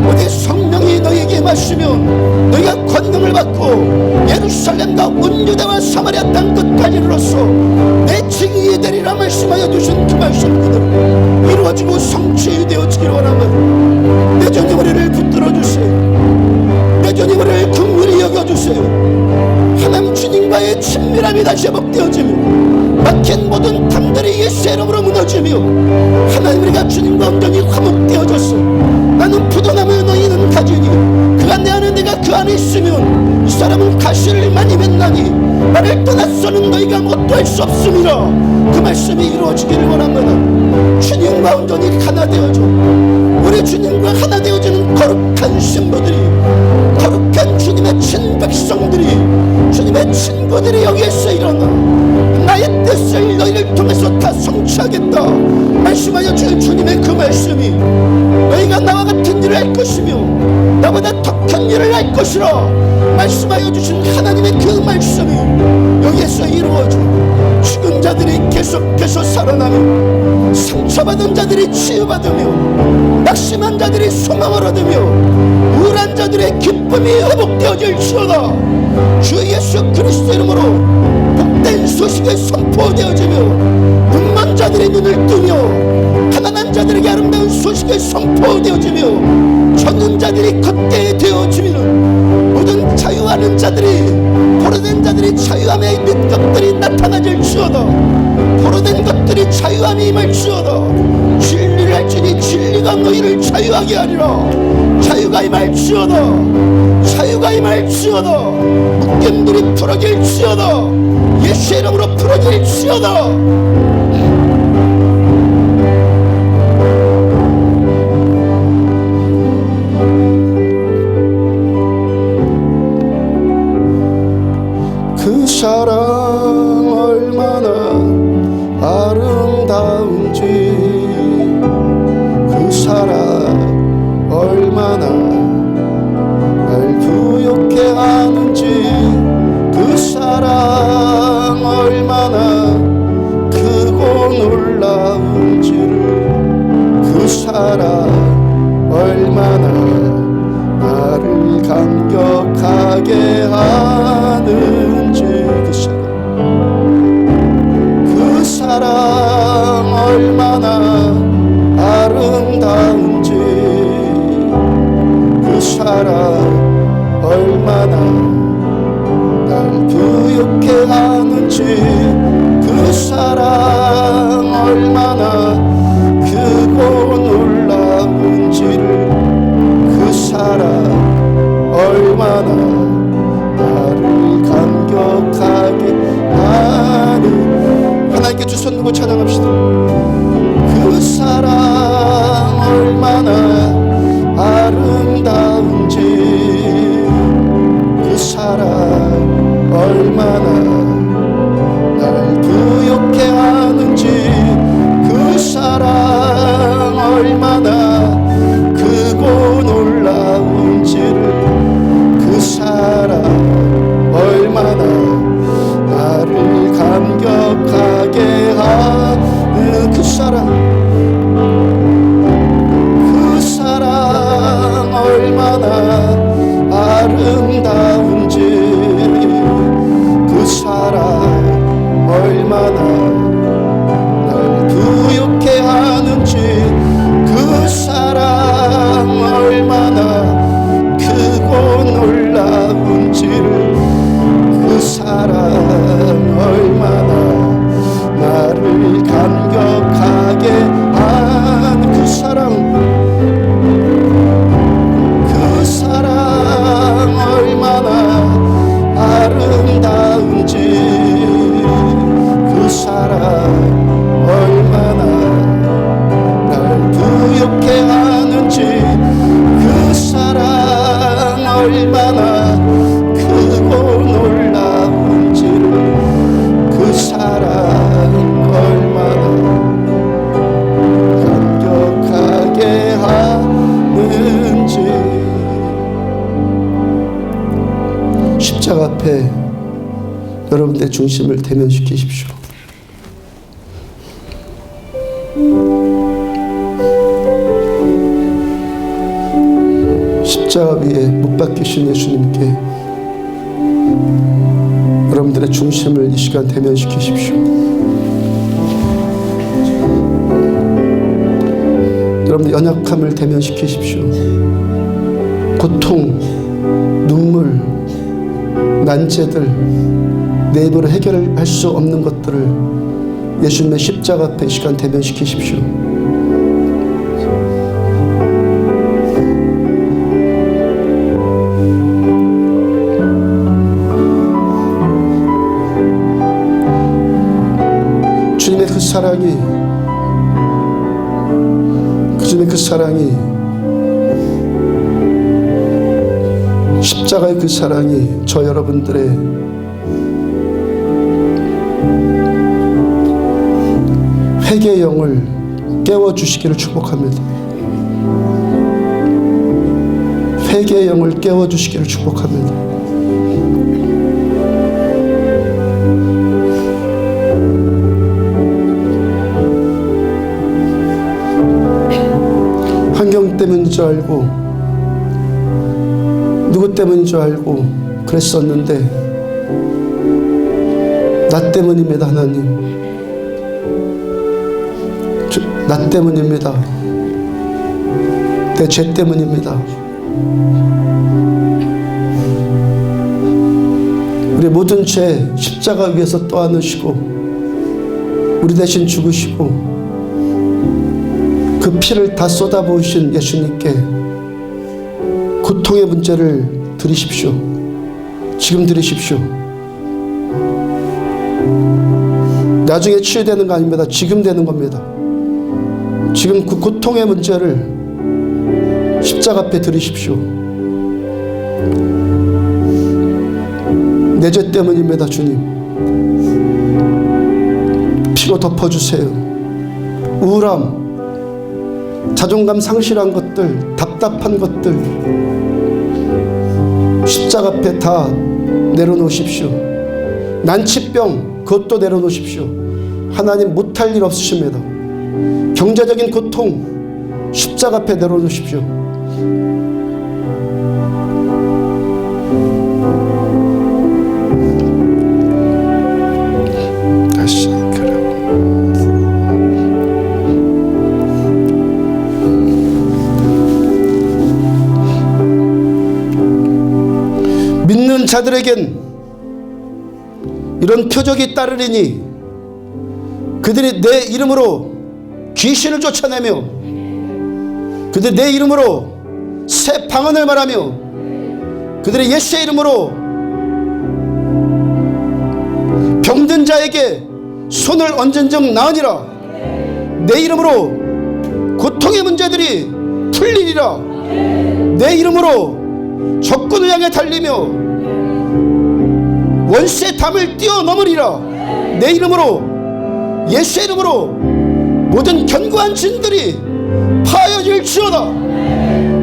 어디 성령이 너희에게 마시면 너희가 권능을 받고 예루살렘과 온 유대와 사마리아 땅 끝까지 이르러서 내 증인이 되리라 말씀하여 주신 그 말씀 그대로 이루어지고 성취되어지기를 원하면 내 주님 우리를 붙들어 주세요. 내 주님 우리를 긍휼히 여겨주세요. 하나님 주님과의 친밀함이 다시 회복되어지며 막힌 모든 탐들이 예수의 이름으로 무너지며 하나님 우리가 주님과 온전히 화목되어졌어. 나는 포도나무 너희는 가지니 그가 내 안에 내가 그 안에 있으면 이 사람은 가시를 많이 맺나니 나를 떠나서는 너희가 아무것도 할 수 없음이라. 그 말씀이 이루어지기를 원합니다. 주님과 온전히 하나 되어져 우리 주님과 하나 되어지는 거룩한 신부들이 거룩한 주님의 친백성들이 주님의 친구들이 여기에서 일어나 나의 뜻을 너희를 통해서 다 성취하겠다 말씀하여 주신 주님의 그 말씀이 너희가 나와 같은 일을 할 것이며 나보다 더 큰 일을 할 것이라 말씀하여 주신 하나님의 그 말씀이 여기에서 이루어져 죽은 자들이 계속해서 살아나며 상처받은 자들이 치유받으며 낙심한 자들이 소망을 얻으며 우울한 자들의 기쁨이 회복되어질지어다. 주 예수 그리스도 이름으로 복된 소식이 선포되어지며 눈먼 자들의 눈을 뜨며 가난한 자들에게 아름다운 소식 소식이 선포되어지며 젖는 자들이 걷게 되어지면 모든 자유하는 자들이, 포로된 자들이 자유함의 밑것들이 나타나질지어다. 포로된 것들이 자유함이 임할지어다. 진리를 할지니 진리가 너희를 자유하게 하리라. 자유가 임할지어다. 자유가 임할지어다. 묶임들이 풀어질지어다. 예수의 이름으로 풀어질지어다. 그 사랑 얼마나 아름다운지, 그 사랑 얼마나 날 부욕해 하는지, 그 사랑 얼마나 크고 놀라운지를, 그 사랑 얼마나 나를 감격하게 하는지, 그 사랑 얼마나 아름다운지, 그 사랑 얼마나 날 부욕해 하는지, 그 사랑 얼마나 크고 놀라운지를, 그 사랑 얼마나 나를 감격하게 하는, 하나님께 두 손 들고 찬양합시다. 그 사랑 얼마나 아름다운지, 그 사랑 얼마나 날 부욕해 하는지, 그 사랑 얼마나 크고 놀라운지를, 그 사랑 얼마나 나를 감격하게 하는, 그 사랑, 그 사랑 얼마나 아름다운지, 그 사랑 얼마나 날 부욕해 하는지, 그 사랑 얼마나 크고 놀라운지를, 그 사랑 얼마나 나를 감격하게 한, 그 사랑, 그 사랑 얼마나 아름다운지, 그 사랑 얼마나 날 부욕해 하는지, 그 사랑 얼마나 크고 놀라운지를, 그 사랑 얼마나 감격하게 하는지. 십자가 앞에 여러분들의 중심을 대면시키십시오. 십자가 위에 못 박히신 예수님께 여러분들의 중심을 이 시간 대면시키십시오. 여러분들 연약함을 대면시키십시오. 고통, 눈물, 난제들, 내 입으로 해결할 수 없는 것들을 예수님의 십자가 앞에 이 시간 대면시키십시오. 주님의 그 사랑이, 주님의 그 사랑이, 십자가의 그 사랑이 저 여러분들의 회개의 영을 깨워주시기를 축복합니다. 회개의 영을 깨워주시기를 축복합니다. 환경 때문인 줄 알고, 누구 때문인 줄 알고 그랬었는데 나 때문입니다. 하나님, 나 때문입니다. 내 죄 때문입니다. 우리 모든 죄 십자가 위에서 떠안으시고 우리 대신 죽으시고 그 피를 다 쏟아부으신 예수님께 고통의 문제를 드리십시오. 지금 드리십시오. 나중에 치유되는 거 아닙니다. 지금 되는 겁니다. 지금 그 고통의 문제를 십자가 앞에 드리십시오. 내 죄 때문입니다. 주님, 피로 덮어주세요. 우울함, 자존감 상실한 것들, 답답한 것들 십자가 앞에 다 내려놓으십시오. 난치병, 그것도 내려놓으십시오. 하나님 못할 일 없으십니다. 경제적인 고통 십자가 앞에 내려놓으십시오. 믿는 자들에겐 이런 표적이 따르리니 그들이 내 이름으로 귀신을 쫓아내며 그들이 내 이름으로 새 방언을 말하며 그들이 예수의 이름으로 병든 자에게 손을 얹은 적 나으니라. 내 이름으로 고통의 문제들이 풀리리라. 내 이름으로 적군을 향해 달리며 원수의 담을 뛰어넘으리라. 내 이름으로, 예수의 이름으로 모든 견고한 진들이 파여질지어다.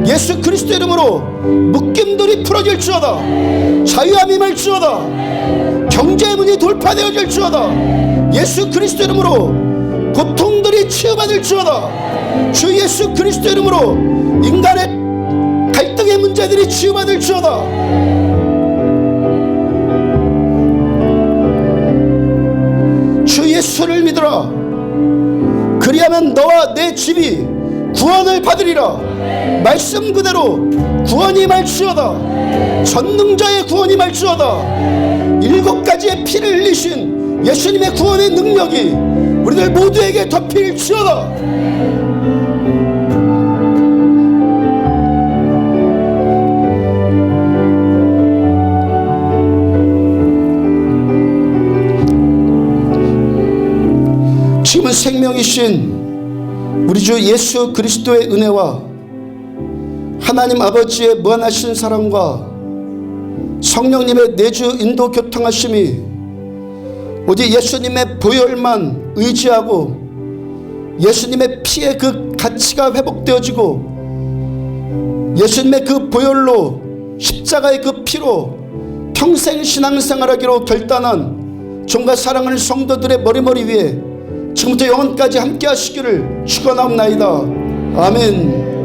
예수 그리스도의 이름으로 묶임들이 풀어질지어다. 자유함이 임할지어다. 경제의 문이 돌파되어질지어다. 예수 그리스도의 이름으로 고통들이 치유받을지어다. 주 예수 그리스도의 이름으로 인간의 갈등의 문제들이 치유받을지어다. 주 예수를 믿으라. 그리하면 너와 내 집이 구원을 받으리라. 말씀 그대로 구원이 임할지어다. 전능자의 구원이 임할지어다. 7가지의 피를 흘리신 예수님의 구원의 능력이 우리들 모두에게 덮일지어다. 지금은 생명이신 우리 주 예수 그리스도의 은혜와 하나님 아버지의 무한하신 사랑과 성령님의 내주 인도 교통하심이 오직 예수님의 보혈만 의지하고 예수님의 피의 그 가치가 회복되어지고 예수님의 그 보혈로 십자가의 그 피로 평생 신앙생활하기로 결단한 종과 사랑하는 성도들의 머리머리 위에 지금부터 영원까지 함께 하시기를 축원하옵나이다. 아멘.